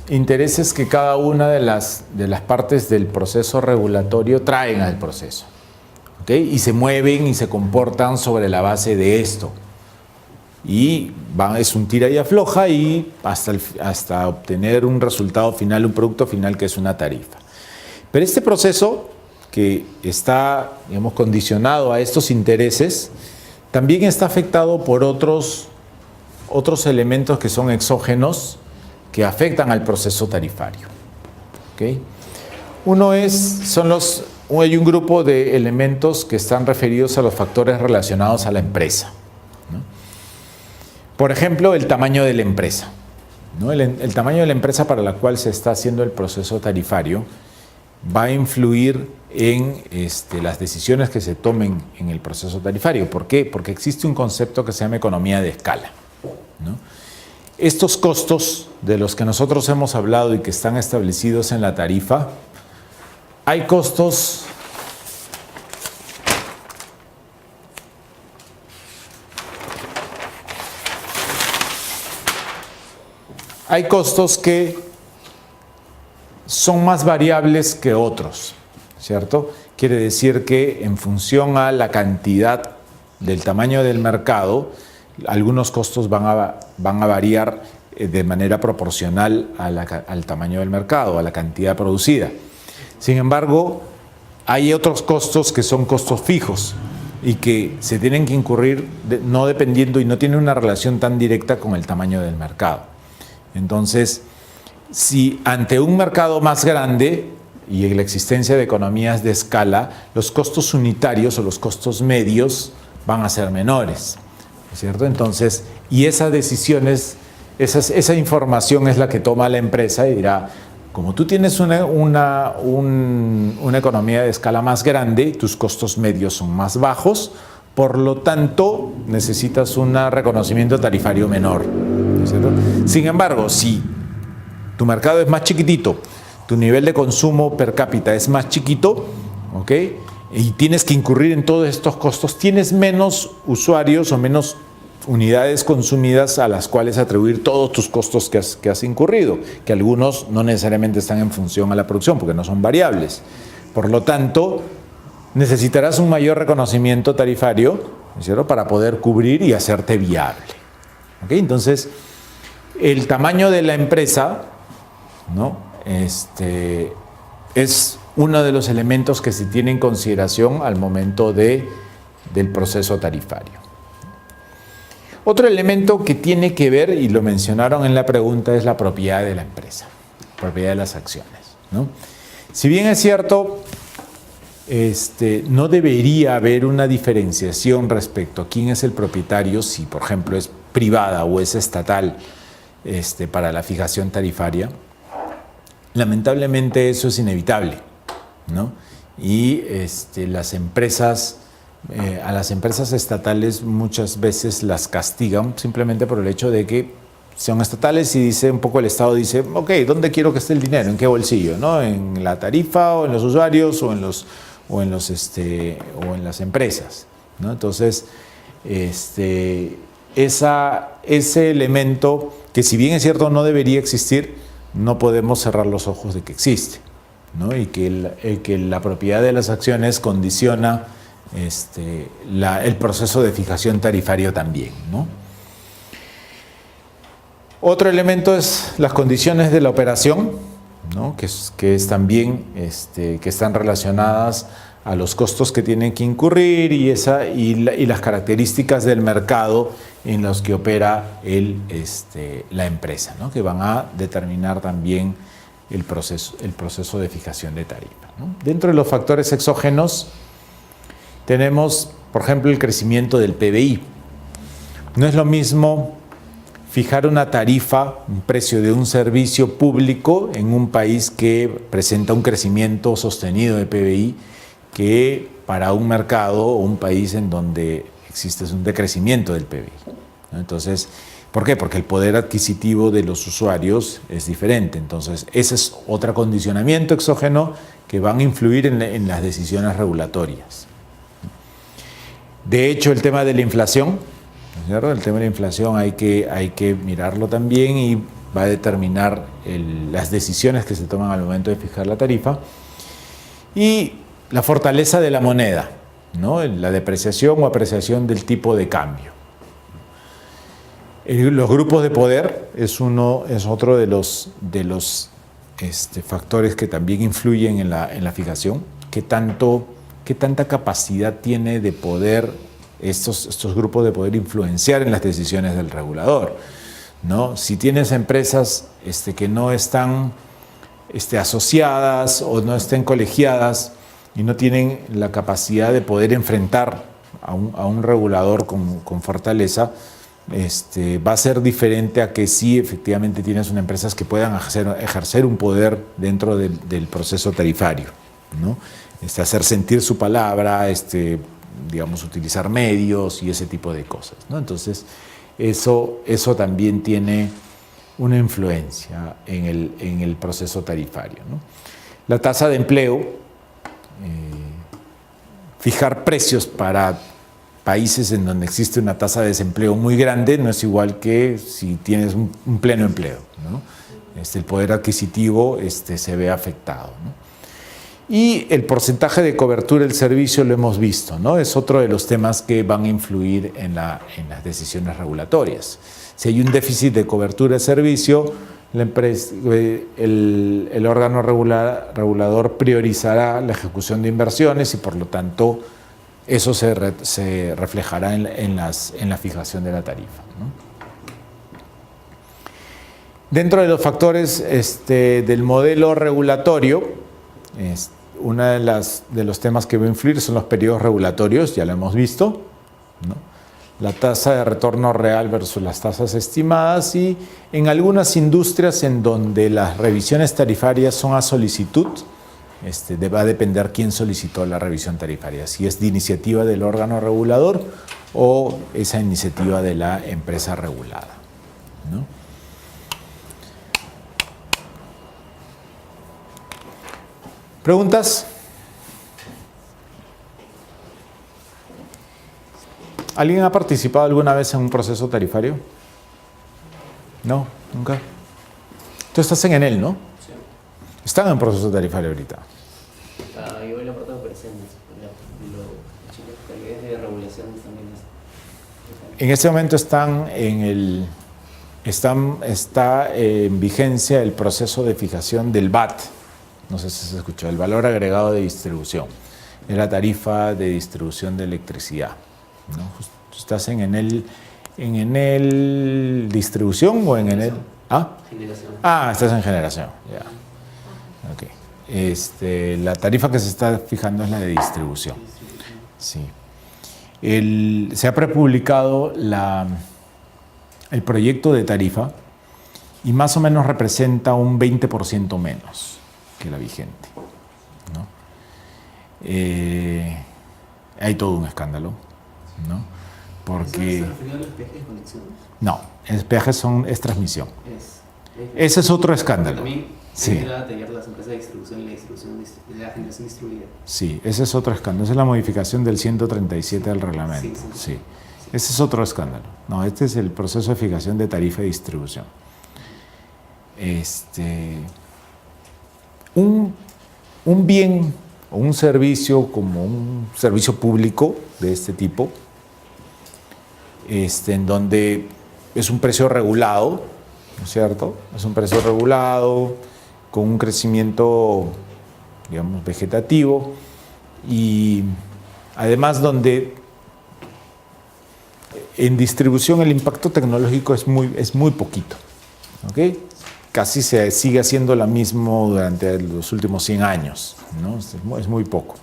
intereses que cada una de las partes del proceso regulatorio traen al proceso. ¿Ok? Y se mueven y se comportan sobre la base de esto. Y es un tira y afloja y hasta obtener un resultado final, un producto final que es una tarifa. Pero este proceso que está, digamos, condicionado a estos intereses, también está afectado por otros elementos que son exógenos que afectan al proceso tarifario. ¿Okay? Hay un grupo de elementos que están referidos a los factores relacionados a la empresa, ¿no? Por ejemplo, el tamaño de la empresa, ¿no? El tamaño de la empresa para la cual se está haciendo el proceso tarifario va a influir en las decisiones que se tomen en el proceso tarifario. ¿Por qué? Porque existe un concepto que se llama economía de escala, ¿no? Estos costos de los que nosotros hemos hablado y que están establecidos en la tarifa, hay costos que son más variables que otros, ¿cierto? Quiere decir que en función a la cantidad del tamaño del mercado, algunos costos van a variar de manera proporcional al tamaño del mercado, a la cantidad producida. Sin embargo, hay otros costos que son costos fijos y que se tienen que incurrir no dependiendo y no tienen una relación tan directa con el tamaño del mercado. Entonces, si ante un mercado más grande y en la existencia de economías de escala, los costos unitarios o los costos medios van a ser menores, ¿cierto? Entonces, y esas decisiones, esa información es la que toma la empresa y dirá, como tú tienes una economía de escala más grande, tus costos medios son más bajos, por lo tanto, necesitas un reconocimiento tarifario menor, ¿cierto? Sin embargo, si tu mercado es más chiquitito, tu nivel de consumo per cápita es más chiquito, ¿ok? Y tienes que incurrir en todos estos costos, tienes menos usuarios o menos unidades consumidas a las cuales atribuir todos tus costos que has incurrido, que algunos no necesariamente están en función a la producción porque no son variables. Por lo tanto, necesitarás un mayor reconocimiento tarifario, ¿cierto?, para poder cubrir y hacerte viable. ¿Okay? Entonces, el tamaño de la empresa, ¿no?, es uno de los elementos que se tiene en consideración al momento del proceso tarifario. Otro elemento que tiene que ver, y lo mencionaron en la pregunta, es la propiedad de la empresa, propiedad de las acciones, ¿no? Si bien es cierto, no debería haber una diferenciación respecto a quién es el propietario, si por ejemplo es privada o es estatal, para la fijación tarifaria. Lamentablemente eso es inevitable, ¿no? Y las empresas, a las empresas estatales muchas veces las castigan simplemente por el hecho de que son estatales y dice un poco el Estado dice, ok, ¿dónde quiero que esté el dinero? ¿En qué bolsillo? ¿No? ¿En la tarifa o en los usuarios o en las empresas? ¿No? Entonces, ese elemento que si bien es cierto no debería existir, no podemos cerrar los ojos de que existe, ¿no? Y que la propiedad de las acciones condiciona el proceso de fijación tarifario también, ¿no? Otro elemento es las condiciones de la operación, ¿no? que es también que están relacionadas a los costos que tienen que incurrir y las características del mercado en los que opera la empresa, ¿no? Que van a determinar también el proceso de fijación de tarifa, ¿no? Dentro de los factores exógenos tenemos, por ejemplo, el crecimiento del PBI. No es lo mismo fijar una tarifa, un precio de un servicio público en un país que presenta un crecimiento sostenido de PBI, que para un mercado o un país en donde existe un decrecimiento del PBI, ¿no? Entonces, ¿por qué? Porque el poder adquisitivo de los usuarios es diferente. Entonces, ese es otro condicionamiento exógeno que van a influir en las decisiones regulatorias. De hecho, el tema de la inflación, ¿cierto? El tema de la inflación hay que mirarlo también y va a determinar las decisiones que se toman al momento de fijar la tarifa. Y la fortaleza de la moneda, ¿no? La depreciación o apreciación del tipo de cambio. Los grupos de poder es otro de los factores que también influyen en la fijación. ¿Qué tanta capacidad tiene de poder estos grupos de poder influenciar en las decisiones del regulador, ¿no? Si tienes empresas que no están asociadas o no estén colegiadas y no tienen la capacidad de poder enfrentar a un regulador con fortaleza, va a ser diferente a que sí efectivamente tienes unas empresas que puedan ejercer un poder dentro del proceso tarifario, ¿no? Hacer sentir su palabra, digamos, utilizar medios y ese tipo de cosas, ¿no? Entonces, eso también tiene una influencia en el proceso tarifario, ¿no? La tasa de empleo, fijar precios para países en donde existe una tasa de desempleo muy grande no es igual que si tienes un pleno empleo, ¿no? El poder adquisitivo se ve afectado, ¿no? Y el porcentaje de cobertura del servicio lo hemos visto, ¿no? Es otro de los temas que van a influir en las decisiones regulatorias. Si hay un déficit de cobertura de servicio, el órgano regulador priorizará la ejecución de inversiones y por lo tanto eso se reflejará en la fijación de la tarifa, ¿no? Dentro de los factores del modelo regulatorio, uno de los temas que va a influir son los periodos regulatorios, ya lo hemos visto, ¿no? La tasa de retorno real versus las tasas estimadas, y en algunas industrias en donde las revisiones tarifarias son a solicitud, va a depender quién solicitó la revisión tarifaria, si es de iniciativa del órgano regulador o esa iniciativa de la empresa regulada, ¿no? ¿Preguntas? ¿Alguien ha participado alguna vez en un proceso tarifario? No, nunca. Tú estás en Enel, ¿no? Sí. Están en proceso tarifario ahorita. Yo el apartado presente, las calidades de regulación también En este momento está en vigencia el proceso de fijación del VAT. No sé si se escuchó, el valor agregado de distribución. Es la tarifa de distribución de electricidad, ¿no? ¿Tú estás en Enel Distribución o en Enel? ¿Ah? generación. Estás en generación, ya. Okay. La tarifa que se está fijando es la de distribución. Sí. Se ha prepublicado el proyecto de tarifa y más o menos representa un 20% menos que la vigente, ¿no? Hay todo un escándalo, ¿no? Porque... ¿Eso se refirió a los peajes de conexión? No, el peaje es transmisión. Ese es otro escándalo. También sí. Entra a tener las empresas de distribución y la generación distribuida. Sí, ese es otro escándalo. Esa es la modificación del 137 del reglamento. Sí. Ese es otro escándalo. No, este es el proceso de fijación de tarifa y distribución. Un bien o un servicio como un servicio público de este tipo, en donde es un precio regulado, ¿no es cierto? Es un precio regulado, con un crecimiento, digamos, vegetativo, y además donde en distribución el impacto tecnológico es muy poquito, ¿ok? Casi se sigue haciendo lo mismo durante los últimos 100 años, ¿no? Es muy poco.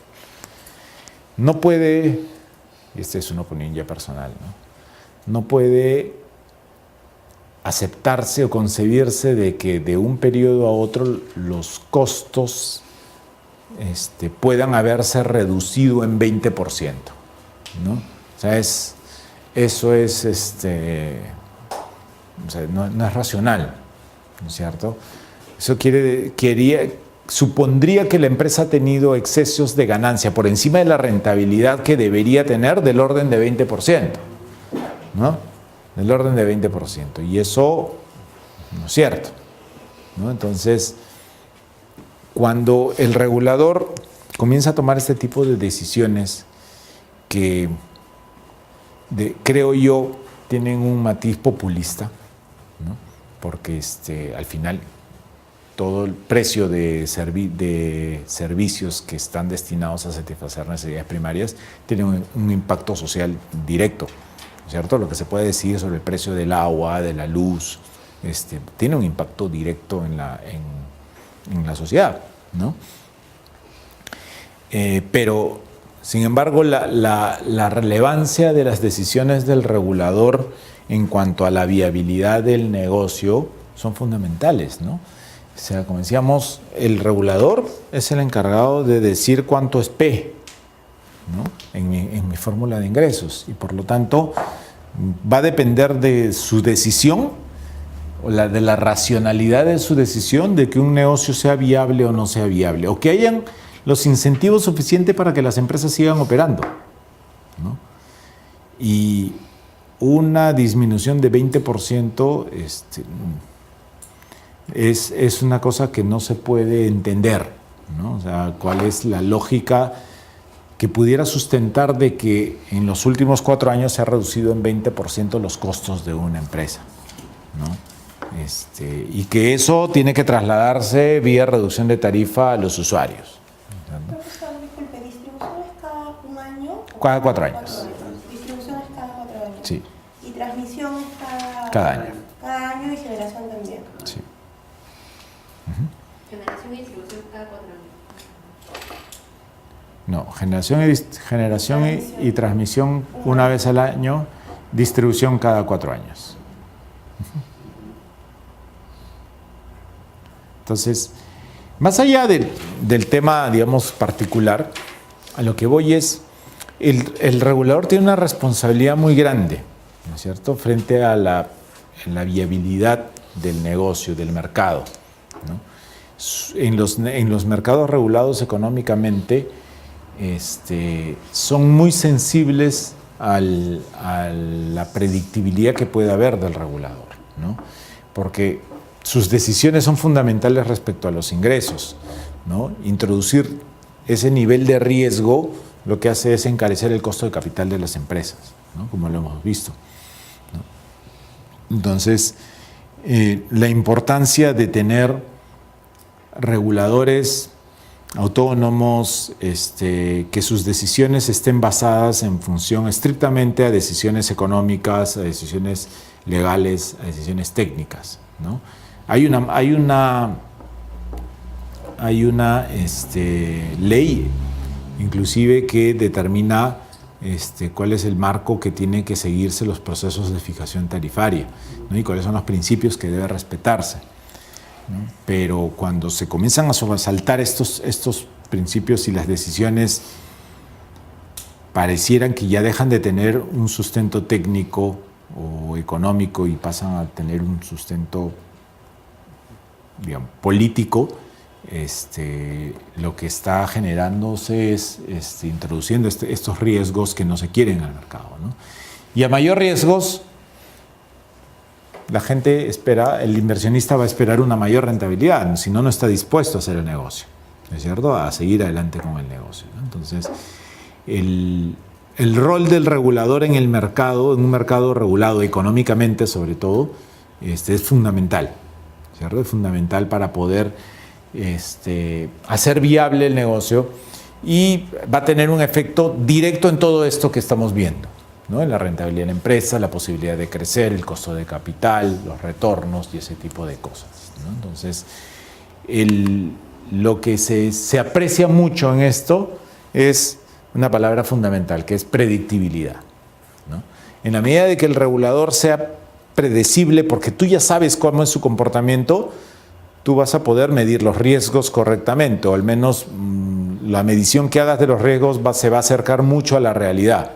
No puede, y esta es una opinión ya personal, ¿no? No puede aceptarse o concebirse de que de un periodo a otro los costos puedan haberse reducido en 20%, ¿no? O sea, eso es, o sea, no es racional, ¿no es cierto? Eso supondría que la empresa ha tenido excesos de ganancia por encima de la rentabilidad que debería tener del orden de 20%, ¿no? Del orden de 20%. Y eso no es cierto, ¿no? Entonces, cuando el regulador comienza a tomar este tipo de decisiones que, creo yo, tienen un matiz populista, ¿no? Porque al final todo el precio de servicios que están destinados a satisfacer necesidades primarias tiene un impacto social directo, ¿cierto? Lo que se puede decir sobre el precio del agua, de la luz, tiene un impacto directo en la sociedad, ¿no? Pero, sin embargo, la relevancia de las decisiones del regulador en cuanto a la viabilidad del negocio son fundamentales, ¿no? O sea, como decíamos, el regulador es el encargado de decir cuánto es P, ¿no? En mi fórmula de ingresos, y por lo tanto va a depender de su decisión o de la racionalidad de su decisión de que un negocio sea viable o no sea viable, o que hayan los incentivos suficientes para que las empresas sigan operando, ¿no? Y una disminución de 20% es una cosa que no se puede entender, ¿no? O sea, ¿cuál es la lógica que pudiera sustentar de que en los últimos 4 años se ha reducido en 20% los costos de una empresa, ¿no? Y que eso tiene que trasladarse vía reducción de tarifa a los usuarios. Profesor, disculpe, ¿distribución es cada un año? Cada 4 años. Distribución es cada 4 años. Sí. Y transmisión es Cada año. Cada año y generación también. Sí. Generación y distribución cada 4 años. No, generación y transmisión una vez al año, distribución cada 4 años. Entonces, más allá del tema, digamos, particular, a lo que voy es, el regulador tiene una responsabilidad muy grande, ¿no es cierto?, frente a la viabilidad del negocio, del mercado, ¿no? En los mercados regulados económicamente, son muy sensibles a la predictibilidad que puede haber del regulador, ¿no? Porque sus decisiones son fundamentales respecto a los ingresos, ¿no? Introducir ese nivel de riesgo lo que hace es encarecer el costo de capital de las empresas, ¿no? Como lo hemos visto, ¿no? Entonces, la importancia de tener reguladores autónomos, que sus decisiones estén basadas en función estrictamente a decisiones económicas, a decisiones legales, a decisiones técnicas, ¿no? Hay una ley, inclusive, que determina cuál es el marco que tiene que seguirse los procesos de fijación tarifaria, ¿no? Y cuáles son los principios que debe respetarse, ¿no? Pero cuando se comienzan a sobresaltar estos principios y las decisiones parecieran que ya dejan de tener un sustento técnico o económico y pasan a tener un sustento, digamos, político, lo que está generándose es introduciendo estos riesgos que no se quieren al mercado, ¿no? Y a mayor riesgos, la gente espera, el inversionista va a esperar una mayor rentabilidad, si no, no está dispuesto a hacer el negocio, ¿no es cierto?, a seguir adelante con el negocio, ¿no? Entonces, el rol del regulador en el mercado, en un mercado regulado económicamente sobre todo, es fundamental, ¿cierto? Es fundamental para poder hacer viable el negocio, y va a tener un efecto directo en todo esto que estamos viendo, ¿no? En la rentabilidad de la empresa, la posibilidad de crecer, el costo de capital, los retornos y ese tipo de cosas, ¿no? Entonces, lo que se aprecia mucho en esto es una palabra fundamental, que es predictibilidad, ¿no? En la medida de que el regulador sea predecible porque tú ya sabes cómo es su comportamiento, tú vas a poder medir los riesgos correctamente, o al menos la medición que hagas de los riesgos se va a acercar mucho a la realidad.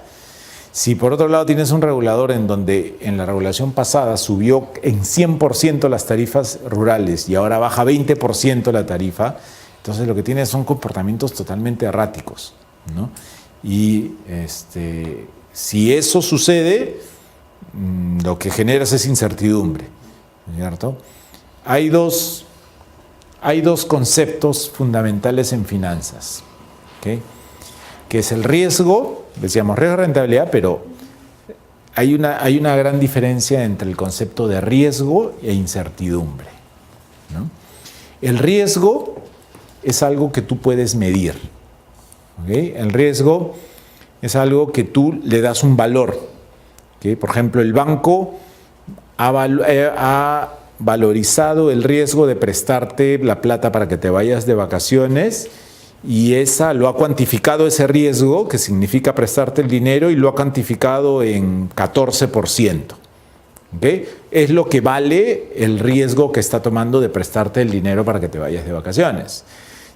Si por otro lado tienes un regulador en donde en la regulación pasada subió en 100% las tarifas rurales y ahora baja 20% la tarifa, entonces lo que tienes son comportamientos totalmente erráticos, ¿no? Y si eso sucede, lo que generas es incertidumbre, ¿cierto? Hay dos conceptos fundamentales en finanzas, ¿okay? Que es el riesgo, decíamos riesgo de rentabilidad, pero hay una gran diferencia entre el concepto de riesgo e incertidumbre, ¿no? El riesgo es algo que tú puedes medir, ¿okay? El riesgo es algo que tú le das un valor, ¿okay? Por ejemplo, el banco ha valorizado el riesgo de prestarte la plata para que te vayas de vacaciones y lo ha cuantificado ese riesgo, que significa prestarte el dinero, y lo ha cuantificado en 14%. ¿Okay? Es lo que vale el riesgo que está tomando de prestarte el dinero para que te vayas de vacaciones.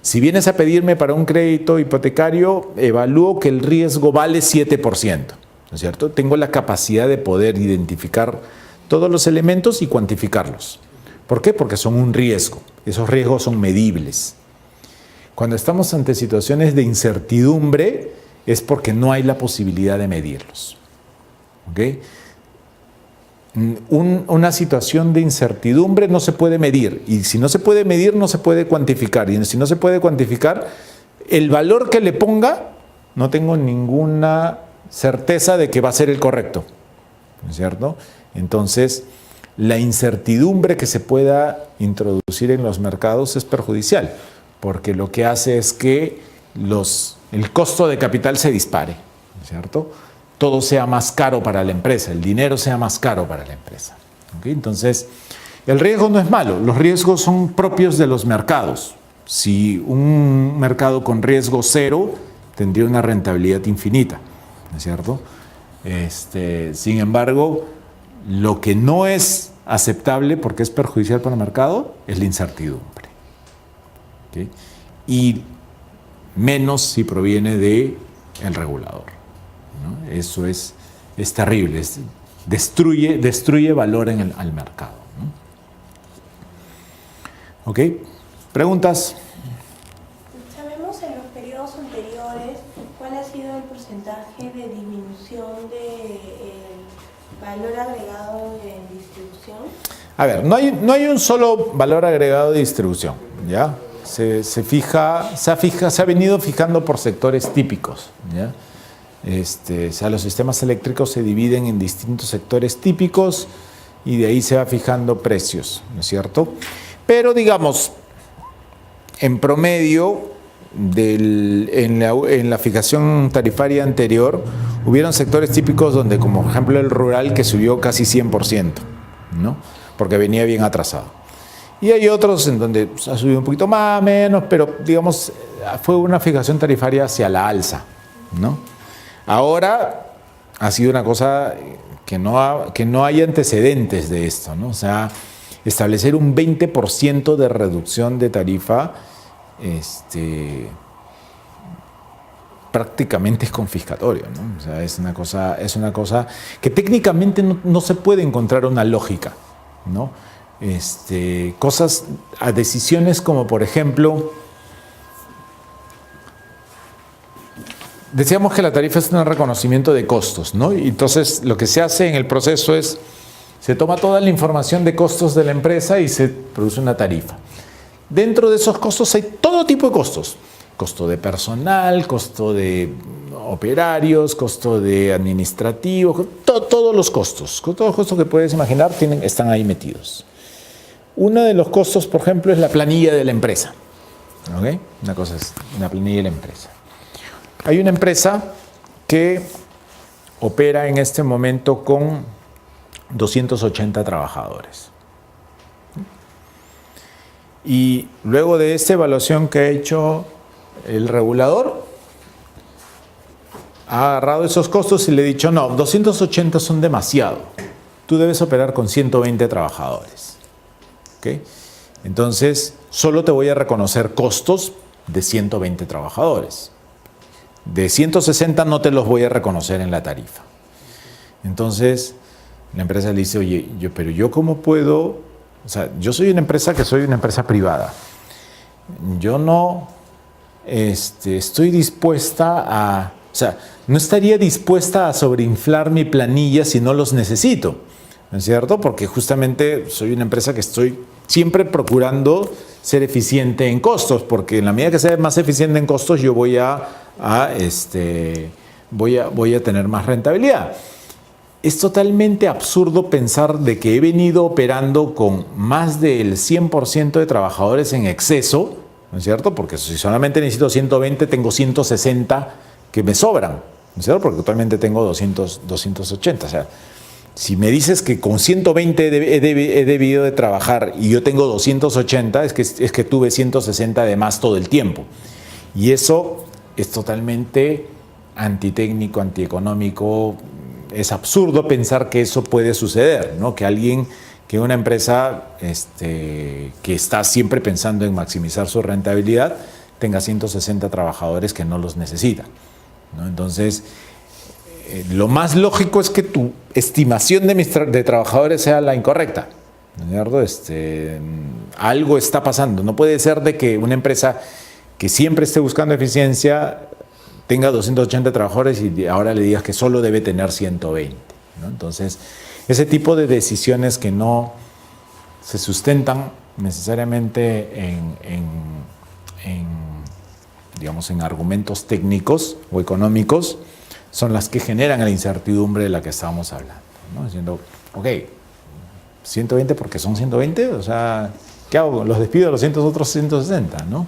Si vienes a pedirme para un crédito hipotecario, evalúo que el riesgo vale 7%, ¿no es cierto? Tengo la capacidad de poder identificar todos los elementos y cuantificarlos. ¿Por qué? Porque son un riesgo. Esos riesgos son medibles. Cuando estamos ante situaciones de incertidumbre es porque no hay la posibilidad de medirlos. ¿Okay? Una situación de incertidumbre no se puede medir, y si no se puede medir no se puede cuantificar, y si no se puede cuantificar, el valor que le ponga no tengo ninguna certeza de que va a ser el correcto, ¿no es cierto? Entonces, la incertidumbre que se pueda introducir en los mercados es perjudicial, porque lo que hace es que el costo de capital se dispare, ¿no es cierto? Todo sea más caro para la empresa, el dinero sea más caro para la empresa. ¿Okay? Entonces, el riesgo no es malo, los riesgos son propios de los mercados. Si un mercado con riesgo cero tendría una rentabilidad infinita, ¿no es cierto? Sin embargo, lo que no es aceptable porque es perjudicial para el mercado es la incertidumbre. ¿Okay? Y menos si proviene del regulador, ¿no? Eso es terrible, destruye valor al mercado, ¿no? ¿Ok? ¿Preguntas? ¿Sabemos en los periodos anteriores cuál ha sido el porcentaje de disminución del valor agregado de distribución? A ver, no hay un solo valor agregado de distribución, ¿ya? Se ha venido fijando por sectores típicos, ¿ya? Los sistemas eléctricos se dividen en distintos sectores típicos y de ahí se va fijando precios, ¿no es cierto? Pero digamos, en promedio, en la fijación tarifaria anterior, hubieron sectores típicos donde, como por ejemplo el rural, que subió casi 100%, ¿no? Porque venía bien atrasado. Y hay otros en donde ha subido un poquito más, menos, pero digamos, fue una fijación tarifaria hacia la alza, ¿no? Ahora ha sido una cosa que no hay antecedentes de esto, ¿no? O sea, establecer un 20% de reducción de tarifa prácticamente es confiscatorio, ¿no? O sea, es una cosa que técnicamente no se puede encontrar una lógica, ¿no? Decisiones como, por ejemplo, decíamos que la tarifa es un reconocimiento de costos, ¿no? Y entonces lo que se hace en el proceso es, se toma toda la información de costos de la empresa y se produce una tarifa. Dentro de esos costos hay todo tipo de costos. Costo de personal, costo de operarios, costo de administrativo, todos los costos que puedes imaginar están ahí metidos. Uno de los costos, por ejemplo, es la planilla de la empresa. ¿Okay? Una cosa es la planilla de la empresa. Hay una empresa que opera en este momento con 280 trabajadores. Y luego de esta evaluación que ha hecho el regulador, ha agarrado esos costos y le ha dicho, no, 280 son demasiado. tú debes operar con 120 trabajadores. ¿Ok? Entonces, solo te voy a reconocer costos de 120 trabajadores. De 160 no te los voy a reconocer en la tarifa. Entonces, la empresa le dice, oye, pero yo cómo puedo, o sea, yo soy una empresa privada. Yo no estoy dispuesta a, o sea, no estaría dispuesta a sobreinflar mi planilla si no los necesito, ¿no es cierto? Porque justamente soy una empresa que estoy siempre procurando ser eficiente en costos, porque en la medida que sea más eficiente en costos, yo voy a tener más rentabilidad. Es totalmente absurdo pensar de que he venido operando con más del 100% de trabajadores en exceso, ¿no es cierto? Porque si solamente necesito 120, tengo 160 que me sobran, ¿no es cierto? Porque actualmente tengo 280. O sea, si me dices que con 120 he debido de trabajar y yo tengo 280, es que tuve 160 de más todo el tiempo. Y eso es totalmente antitécnico, antieconómico. Es absurdo pensar que eso puede suceder, ¿no? Que una empresa que está siempre pensando en maximizar su rentabilidad tenga 160 trabajadores que no los necesita, ¿no? Entonces, lo más lógico es que tu estimación de trabajadores sea la incorrecta, ¿no es cierto? Algo está pasando. No puede ser de que una empresa que siempre esté buscando eficiencia tenga 280 trabajadores y ahora le digas que solo debe tener 120, ¿no? Entonces, ese tipo de decisiones que no se sustentan necesariamente digamos, en argumentos técnicos o económicos son las que generan la incertidumbre de la que estábamos hablando, ¿no? Diciendo, ok, 120 porque son 120, o sea, ¿qué hago? Los despido a los otros 160, ¿no?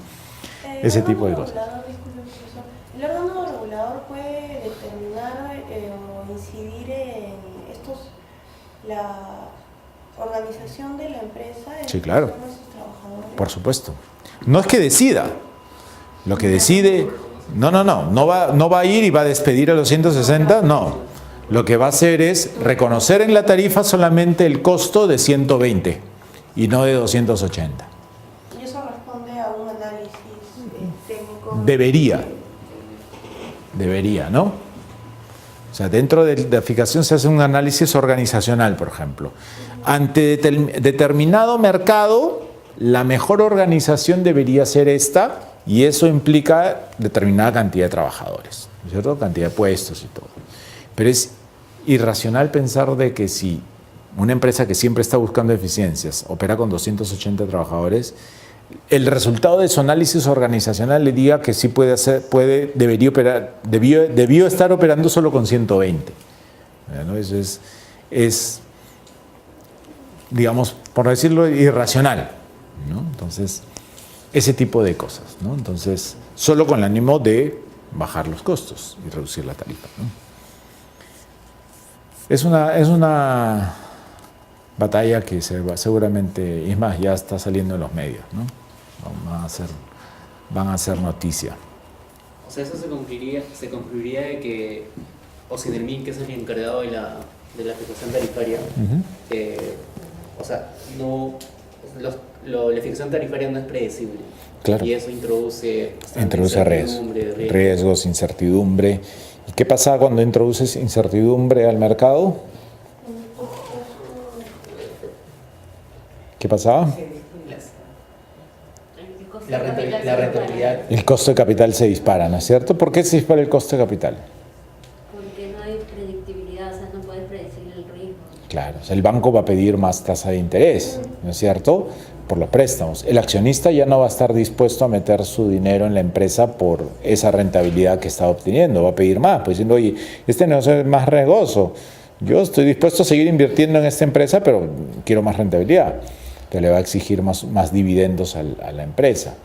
Ese tipo de cosas. ¿El órgano regulador puede determinar o incidir en la organización de la empresa? Sí, claro. ¿De sus trabajadores? Por supuesto. No es que decida. Lo que decide, no va a ir y va a despedir a los 160, no. Lo que va a hacer es reconocer en la tarifa solamente el costo de 120 y no de 280. ¿Y eso responde a un análisis técnico? Debería, ¿no? O sea, dentro de la fijación se hace un análisis organizacional, por ejemplo. Ante determinado mercado, la mejor organización debería ser esta, y eso implica determinada cantidad de trabajadores, ¿no es cierto? Cantidad de puestos y todo. Pero es irracional pensar de que si una empresa que siempre está buscando eficiencias opera con 280 trabajadores, el resultado de su análisis organizacional le diga que sí debió estar operando solo con 120. ¿No? Eso es, digamos, por decirlo, irracional, ¿no? Entonces, ese tipo de cosas, ¿no? Entonces, solo con el ánimo de bajar los costos y reducir la tarifa, ¿no? Es una batalla que seguramente, es más, ya está saliendo en los medios, ¿no? Van a hacer noticia. O sea, eso se concluiría de que Ocinermin, que es el encargado de la fijación tarifaria, o sea, la fijación tarifaria no es predecible. Claro. Y eso introduce riesgos, incertidumbre. ¿Y qué pasa cuando introduces incertidumbre al mercado? ¿Qué pasaba? La rentabilidad. El costo de capital se dispara, ¿no es cierto? ¿Por qué se dispara el costo de capital? Porque no hay predictibilidad, o sea, no puedes predecir el riesgo. Claro, o sea, el banco va a pedir más tasa de interés, ¿no es cierto?, por los préstamos. El accionista ya no va a estar dispuesto a meter su dinero en la empresa por esa rentabilidad que está obteniendo, va a pedir más, pues diciendo, oye, este negocio es más riesgoso, yo estoy dispuesto a seguir invirtiendo en esta empresa, pero quiero más rentabilidad. Entonces le va a exigir más dividendos a la empresa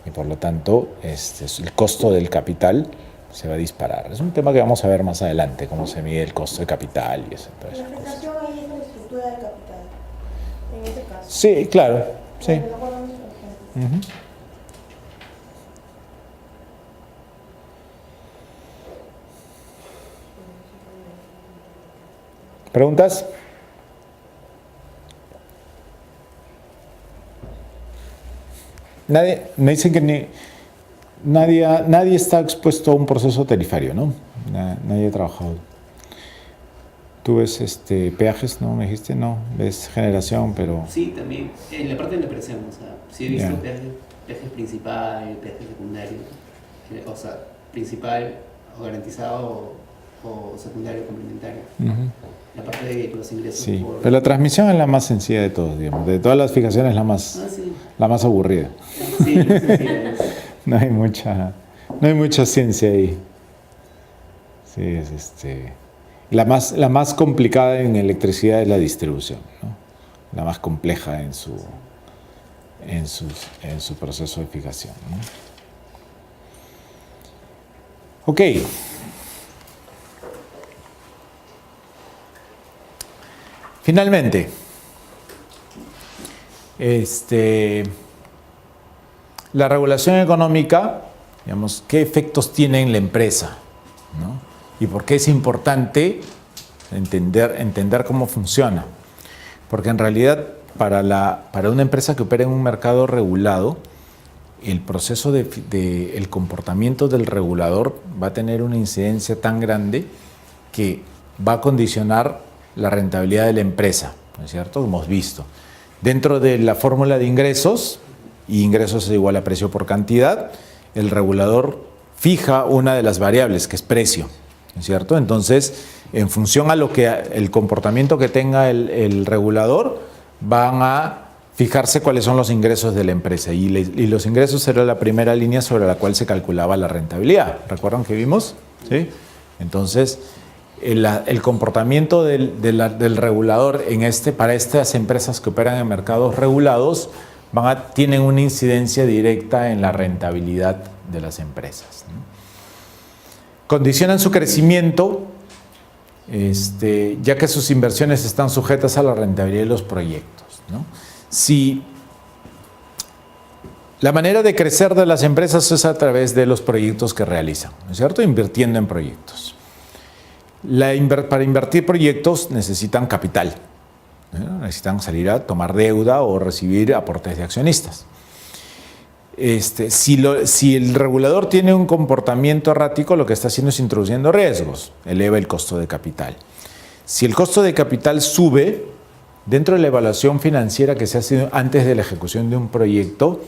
y por lo tanto el costo del capital se va a disparar. Es un tema que vamos a ver más adelante, cómo se mide el costo de capital y eso. La afectación ahí es la estructura del capital, en ese caso. Sí, claro, sí. Uh-huh. ¿Preguntas? me dicen que nadie está expuesto a un proceso tarifario, ¿no? Nadie ha trabajado. Tú ves peajes, ¿no? Me dijiste, no, ves generación, pero... Sí, también, en la parte de la operación, o sea, sí he visto Ya. peajes principal, peajes secundario, o sea, principal o garantizado o secundario complementario. Ujú. La parte de los ingresos Sí, por... pero la transmisión es la más sencilla de todos, digamos. De todas las fijaciones es la sí. más aburrida. Sí, sí. No hay mucha ciencia ahí. Sí, es la más complicada en electricidad es la distribución, ¿no? La más compleja en su proceso de fijación, ¿no? Ok. Finalmente, la regulación económica, digamos, ¿qué efectos tiene en la empresa? ¿No? ¿Y por qué es importante entender cómo funciona? Porque en realidad, para una empresa que opera en un mercado regulado, el proceso el comportamiento del regulador va a tener una incidencia tan grande que va a condicionar la rentabilidad de la empresa, ¿no es cierto? Como hemos visto. Dentro de la fórmula de ingresos, y ingresos es igual a precio por cantidad, el regulador fija una de las variables, que es precio, ¿no es cierto? Entonces, en función a lo que el comportamiento que tenga el regulador, van a fijarse cuáles son los ingresos de la empresa. Y los ingresos era la primera línea sobre la cual se calculaba la rentabilidad. ¿Recuerdan que vimos? ¿Sí? Entonces, el comportamiento del regulador para estas empresas que operan en mercados regulados tienen una incidencia directa en la rentabilidad de las empresas, ¿no? Condicionan su crecimiento, ya que sus inversiones están sujetas a la rentabilidad de los proyectos, ¿no? Si la manera de crecer de las empresas es a través de los proyectos que realizan, ¿no es cierto? Invirtiendo en proyectos. Para invertir proyectos necesitan capital, ¿no? Necesitan salir a tomar deuda o recibir aportes de accionistas. Si el regulador tiene un comportamiento errático, lo que está haciendo es introduciendo riesgos, eleva el costo de capital. Si el costo de capital sube, dentro de la evaluación financiera que se hace antes de la ejecución de un proyecto,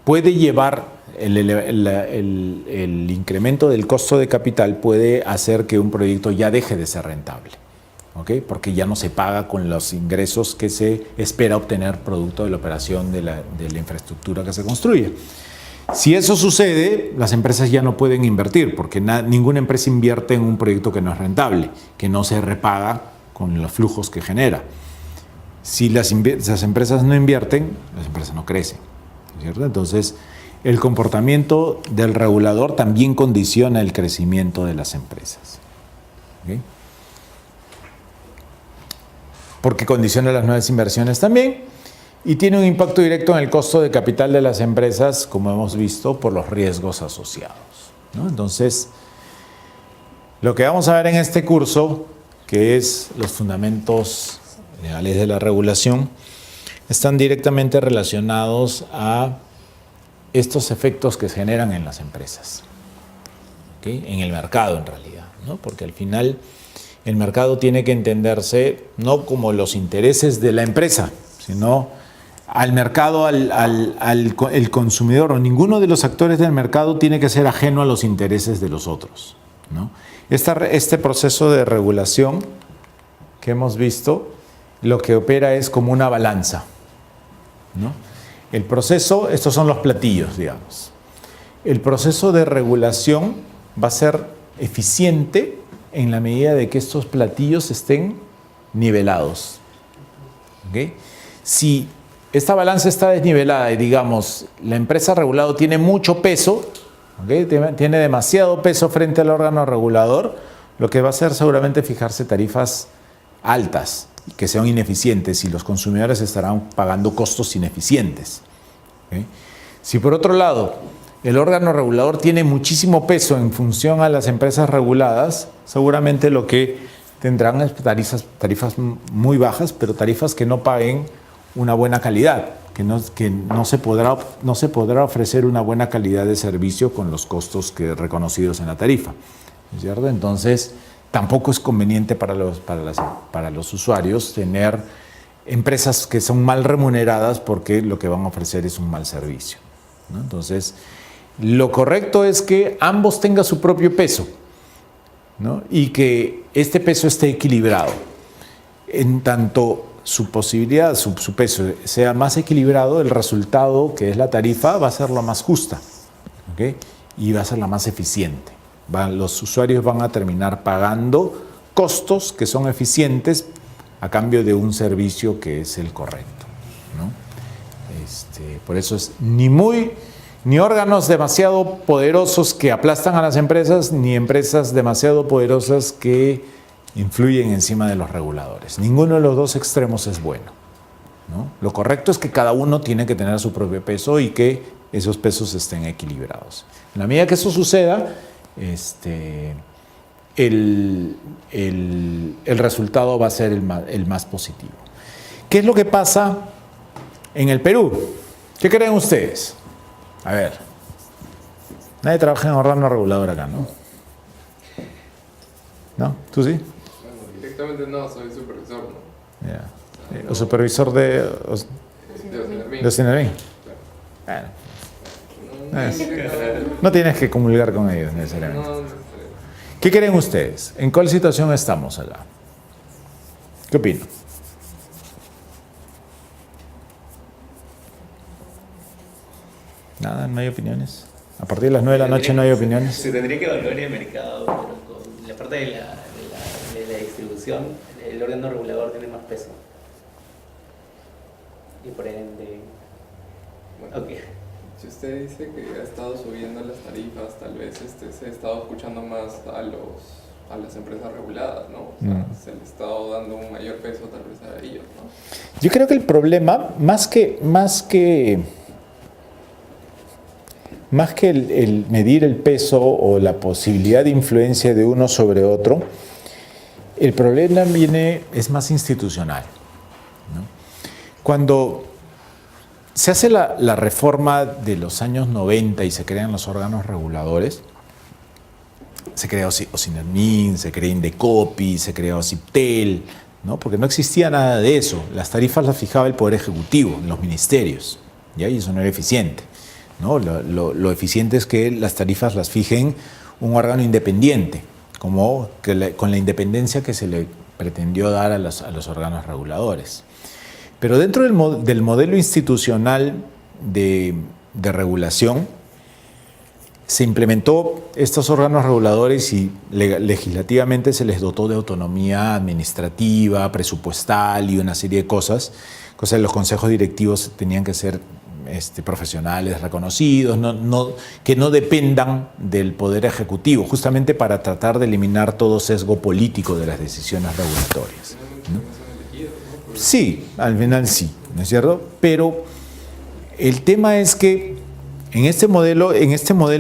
puede llevar el incremento del costo de capital puede hacer que un proyecto ya deje de ser rentable, ¿ok? Porque ya no se paga con los ingresos que se espera obtener producto de la operación de la infraestructura que se construye. Si eso sucede, las empresas ya no pueden invertir, porque ninguna empresa invierte en un proyecto que no es rentable, que no se repaga con los flujos que genera. Si las empresas no invierten, las empresas no crecen, ¿cierto? Entonces, el comportamiento del regulador también condiciona el crecimiento de las empresas, ¿okay? Porque condiciona las nuevas inversiones también y tiene un impacto directo en el costo de capital de las empresas, como hemos visto, por los riesgos asociados, ¿no? Entonces, lo que vamos a ver en este curso, que es los fundamentos legales de la regulación, están directamente relacionados a estos efectos que se generan en las empresas, ¿okay? En el mercado en realidad, ¿no? Porque al final el mercado tiene que entenderse no como los intereses de la empresa, sino al mercado, el consumidor, o ninguno de los actores del mercado tiene que ser ajeno a los intereses de los otros, ¿no? Este proceso de regulación que hemos visto, lo que opera es como una balanza, ¿no? El proceso, estos son los platillos, digamos. El proceso de regulación va a ser eficiente en la medida de que estos platillos estén nivelados, ¿okay? Si esta balanza está desnivelada y, digamos, la empresa regulada tiene mucho peso, ¿okay? Tiene demasiado peso frente al órgano regulador, lo que va a hacer seguramente fijarse tarifas altas, que sean ineficientes, y los consumidores estarán pagando costos ineficientes, ¿okay? Si por otro lado el órgano regulador tiene muchísimo peso en función a las empresas reguladas, seguramente lo que tendrán es tarifas muy bajas, pero tarifas que no paguen una buena calidad, que no se podrá ofrecer una buena calidad de servicio con los costos reconocidos en la tarifa, ¿cierto? Entonces, tampoco es conveniente para los usuarios tener empresas que son mal remuneradas porque lo que van a ofrecer es un mal servicio, ¿no? Entonces, lo correcto es que ambos tengan su propio peso, ¿no? Y que este peso esté equilibrado. En tanto su posibilidad, su peso sea más equilibrado, el resultado, que es la tarifa, va a ser la más justa, ¿ok? Y va a ser la más eficiente. Los usuarios van a terminar pagando costos que son eficientes a cambio de un servicio que es el correcto, ¿no? Por eso es ni órganos demasiado poderosos que aplastan a las empresas, ni empresas demasiado poderosas que influyen encima de los reguladores. Ninguno de los dos extremos es bueno, ¿no? Lo correcto es que cada uno tiene que tener su propio peso y que esos pesos estén equilibrados. En la medida que eso suceda, el resultado va a ser el más positivo. ¿Qué es lo que pasa en el Perú? ¿Qué creen ustedes? A ver, nadie trabaja en órgano regulador acá, ¿no? ¿No? ¿Tú sí? Bueno, directamente no, soy supervisor, ¿no? Ya. ¿O supervisor de Osinarmín? Claro. Bueno. No tienes que comulgar con ellos necesariamente. No, ¿Qué creen ustedes? ¿En cuál situación estamos acá? ¿Qué opinan? Nada, no hay opiniones. A partir de las 9 de la noche no hay opiniones. Se tendría que evaluar el mercado, pero con la parte de la distribución, el órgano regulador tiene más peso. Y por ende... bueno, Ok. si usted dice que ha estado subiendo las tarifas, tal vez se ha estado escuchando más a las empresas reguladas, ¿no? O sea, se le ha estado dando un mayor peso tal vez a ellos, ¿no? Yo creo que el problema, más que el medir el peso o la posibilidad de influencia de uno sobre otro, el problema es más institucional, ¿no? Cuando se hace la reforma de los años 90 y se crean los órganos reguladores, se crea Osinarmín, se crea Indecopi, se crea Ociptel, ¿no? Porque no existía nada de eso. Las tarifas las fijaba el Poder Ejecutivo, en los ministerios, ¿ya? Y eso no era eficiente, ¿no? Lo eficiente es que las tarifas las fijen un órgano independiente, con la independencia que se le pretendió dar a los órganos reguladores. Pero dentro del modelo institucional de regulación, se implementó estos órganos reguladores y legislativamente se les dotó de autonomía administrativa, presupuestal y una serie de cosas. Los consejos directivos tenían que ser profesionales reconocidos, que no dependan del Poder Ejecutivo, justamente para tratar de eliminar todo sesgo político de las decisiones regulatorias, ¿no? Sí, al final sí, ¿no es cierto? Pero el tema es que en este modelo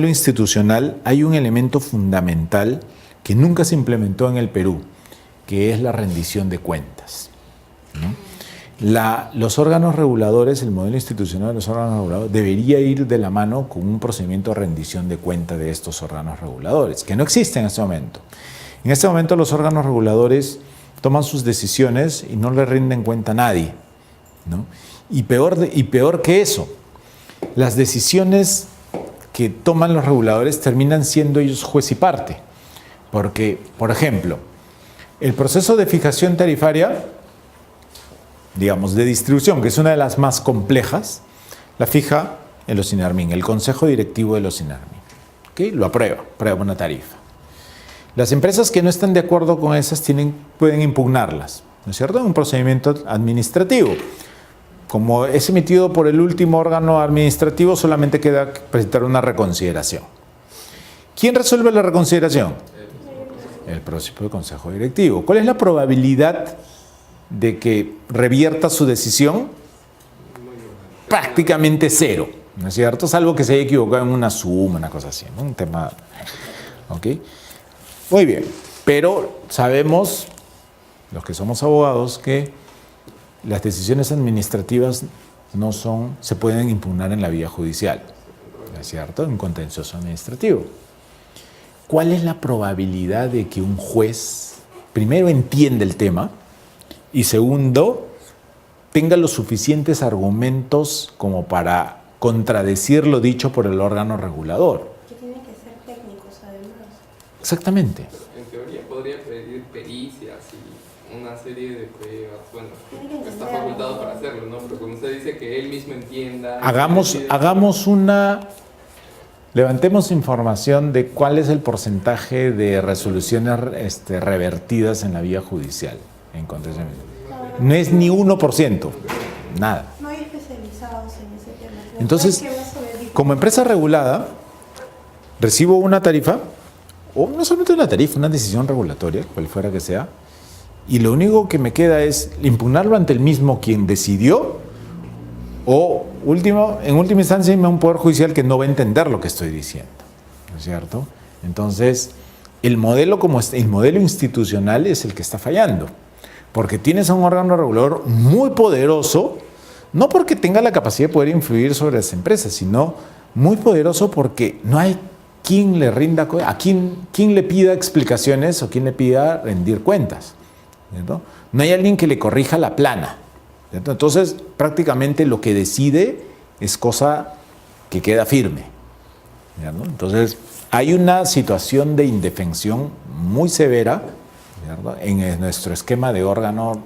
institucional hay un elemento fundamental que nunca se implementó en el Perú, que es la rendición de cuentas, ¿no? Los órganos reguladores, el modelo institucional de los órganos reguladores debería ir de la mano con un procedimiento de rendición de cuentas de estos órganos reguladores, que no existe en este momento. En este momento los órganos reguladores toman sus decisiones y no le rinden cuenta a nadie, ¿no? Y peor que eso, las decisiones que toman los reguladores terminan siendo ellos juez y parte. Porque, por ejemplo, el proceso de fijación tarifaria, digamos, de distribución, que es una de las más complejas, la fija el Osinarmín, el Consejo Directivo del Osinarmín, ¿okay? Lo aprueba una tarifa. Las empresas que no están de acuerdo con esas pueden impugnarlas, ¿no es cierto? En un procedimiento administrativo. Como es emitido por el último órgano administrativo, solamente queda presentar una reconsideración. ¿Quién resuelve la reconsideración? El propio Consejo Directivo. ¿Cuál es la probabilidad de que revierta su decisión? Prácticamente cero, ¿no es cierto? Salvo que se haya equivocado en una suma, una cosa así, ¿no? Un tema... ¿Ok? Muy bien, pero sabemos, los que somos abogados, que las decisiones administrativas se pueden impugnar en la vía judicial, ¿no es cierto? En contencioso administrativo. ¿Cuál es la probabilidad de que un juez, primero, entienda el tema y segundo, tenga los suficientes argumentos como para contradecir lo dicho por el órgano regulador? Que tienen que ser técnicos además. Exactamente. En teoría podría pedir pericias y una serie de pruebas. Bueno, Tiene que está entender. facultado para hacerlo, ¿no? Pero como usted dice que él mismo entienda. Levantemos información de cuál es el porcentaje de resoluciones revertidas en la vía judicial en contencioso. No es ni 1%, nada. No hay especializados en ese tema. Entonces, ¿Qué vas a ver? como empresa regulada, recibo una tarifa, o no solamente una tarifa, una decisión regulatoria, cual fuera que sea, y lo único que me queda es impugnarlo ante el mismo quien decidió, o en última instancia, irme a un poder judicial que no va a entender lo que estoy diciendo, ¿no es cierto? Entonces, el modelo institucional es el que está fallando, porque tienes a un órgano regulador muy poderoso, no porque tenga la capacidad de poder influir sobre las empresas, sino muy poderoso porque no hay quien le rinda, quien le pida explicaciones o quien le pida rendir cuentas, ¿cierto? No hay alguien que le corrija la plana, ¿cierto? Entonces, prácticamente lo que decide es cosa que queda firme, ¿cierto? Entonces, hay una situación de indefensión muy severa, ¿cierto?, en nuestro esquema de órganos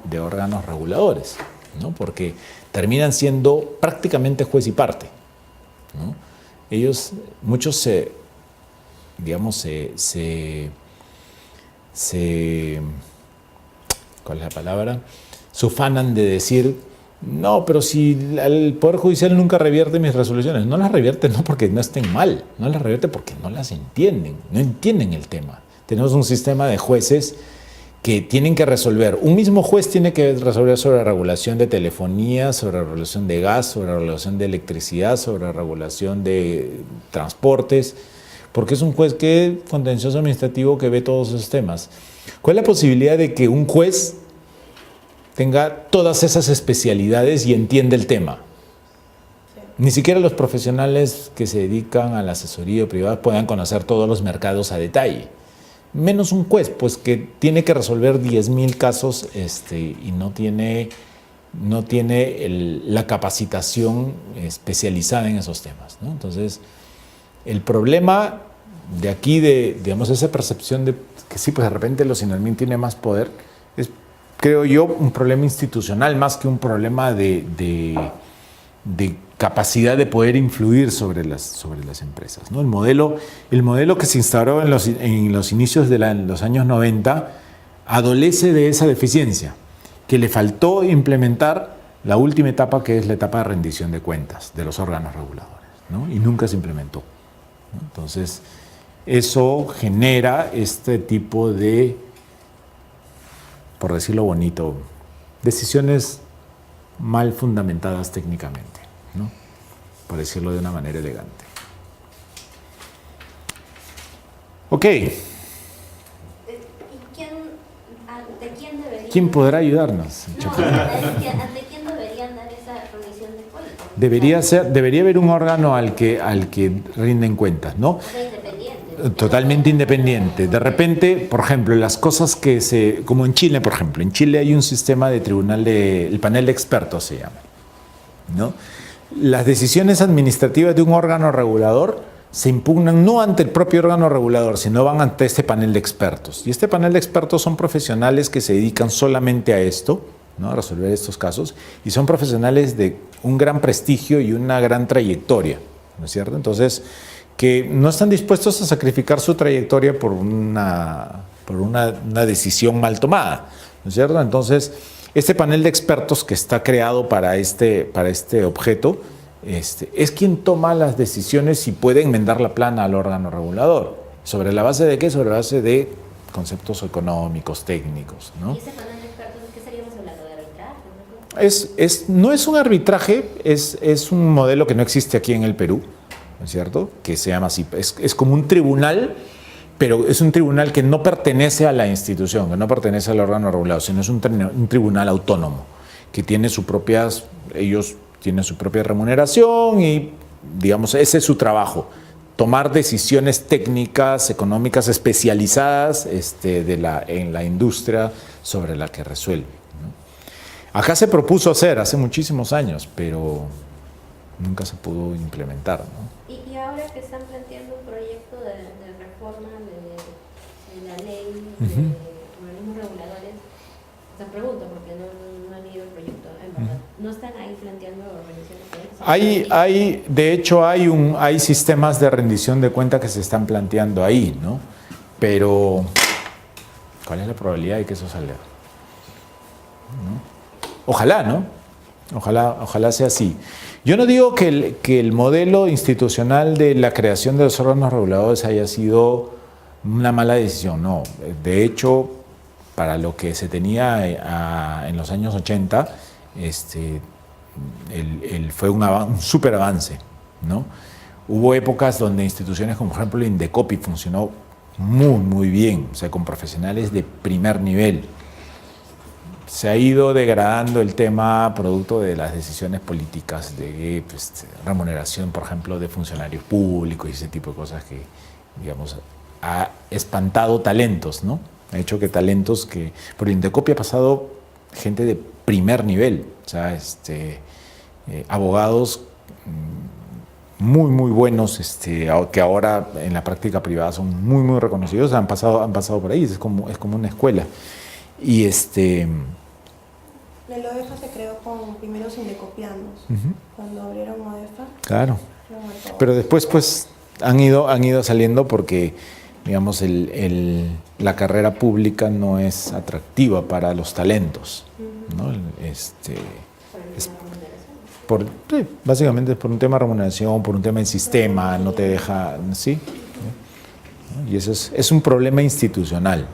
reguladores, ¿no? Porque terminan siendo prácticamente juez y parte, ¿no? Muchos ¿cuál es la palabra? Se ufanan de decir, no, pero si el Poder Judicial nunca revierte mis resoluciones. No las revierte no porque no estén mal, no las revierte porque no las entienden, no entienden el tema. Tenemos un sistema de jueces que tienen que resolver. Un mismo juez tiene que resolver sobre la regulación de telefonía, sobre la regulación de gas, sobre la regulación de electricidad, sobre la regulación de transportes, porque es un juez contencioso administrativo que ve todos esos temas. ¿Cuál es la posibilidad de que un juez tenga todas esas especialidades y entienda el tema? Ni siquiera los profesionales que se dedican a la asesoría privada puedan conocer todos los mercados a detalle. Menos un juez, pues que tiene que resolver 10,000 casos y no tiene la capacitación especializada en esos temas, ¿no? Entonces, el problema de aquí, digamos, esa percepción de que sí, pues de repente los INALMIN tiene más poder, es, creo yo, un problema institucional más que un problema de capacidad de poder influir sobre las empresas, ¿no? El modelo que se instauró en los inicios de los años 90 adolece de esa deficiencia, que le faltó implementar la última etapa, que es la etapa de rendición de cuentas de los órganos reguladores, ¿no? Y nunca se implementó, ¿no? Entonces, eso genera este tipo de, por decirlo bonito, decisiones mal fundamentadas técnicamente, ¿no? Por decirlo de una manera elegante. Ok. ¿Y quién podrá ayudarnos? No, ¿Ante quién deberían dar esa rendición de cuentas? Debería haber un órgano al que rinden cuentas, ¿no? O sea, independiente. Totalmente independiente. De repente, por ejemplo, las cosas como en Chile, por ejemplo, en Chile hay un sistema de tribunal, el panel de expertos se llama, ¿no? Las decisiones administrativas de un órgano regulador se impugnan no ante el propio órgano regulador, sino van ante este panel de expertos. Y este panel de expertos son profesionales que se dedican solamente a esto, ¿no?, a resolver estos casos, y son profesionales de un gran prestigio y una gran trayectoria, ¿no es cierto? Entonces, que no están dispuestos a sacrificar su trayectoria por una decisión mal tomada, ¿no es cierto? Entonces, este panel de expertos que está creado para este objeto es quien toma las decisiones y puede enmendar la plana al órgano regulador. ¿Sobre la base de qué? Sobre la base de conceptos económicos, técnicos, ¿no? ¿Y ese panel de expertos qué estaríamos hablando de arbitraje? No es un arbitraje, es un modelo que no existe aquí en el Perú, ¿no es cierto? Que se llama así. Es como un tribunal, pero es un tribunal que no pertenece a la institución, que no pertenece al órgano regulador, sino es un tribunal autónomo, que tiene sus propias, ellos tiene su propia remuneración y, digamos, ese es su trabajo. Tomar decisiones técnicas, económicas especializadas en la industria sobre la que resuelve, ¿no? Acá se propuso hacer hace muchísimos años, pero nunca se pudo implementar, ¿no? Y ahora que están planteando un proyecto de reforma de la ley de organismos reguladores, te pregunto porque no han leído el proyecto, en verdad, ¿no están ahí planteando organizaciones? De hecho, hay sistemas de rendición de cuenta que se están planteando ahí, ¿no? Pero, ¿cuál es la probabilidad de que eso salga? ¿No? Ojalá, ¿no? Ojalá sea así. Yo no digo que el modelo institucional de la creación de los órganos reguladores haya sido una mala decisión, no. De hecho, para lo que se tenía en los años 80, fue un súper avance, ¿no? Hubo épocas donde instituciones como por ejemplo el Indecopi funcionó muy bien, o sea, con profesionales de primer nivel. Se ha ido degradando el tema producto de las decisiones políticas de remuneración, por ejemplo, de funcionarios públicos y ese tipo de cosas que, digamos, ha espantado talentos, ¿no? Ha hecho que talentos que... Por el Indecopi ha pasado gente de primer nivel, o sea, abogados muy buenos, que ahora en la práctica privada son muy reconocidos, han pasado por ahí, es como una escuela. Y El ODEFA se creó con primeros indecopianos, cuando abrieron ODEFA. Claro, pero después pues han ido saliendo porque, digamos, la carrera pública no es atractiva para los talentos, ¿no? Básicamente es por un tema de remuneración, por un tema del sistema, no te deja, ¿sí? Y eso es un problema institucional.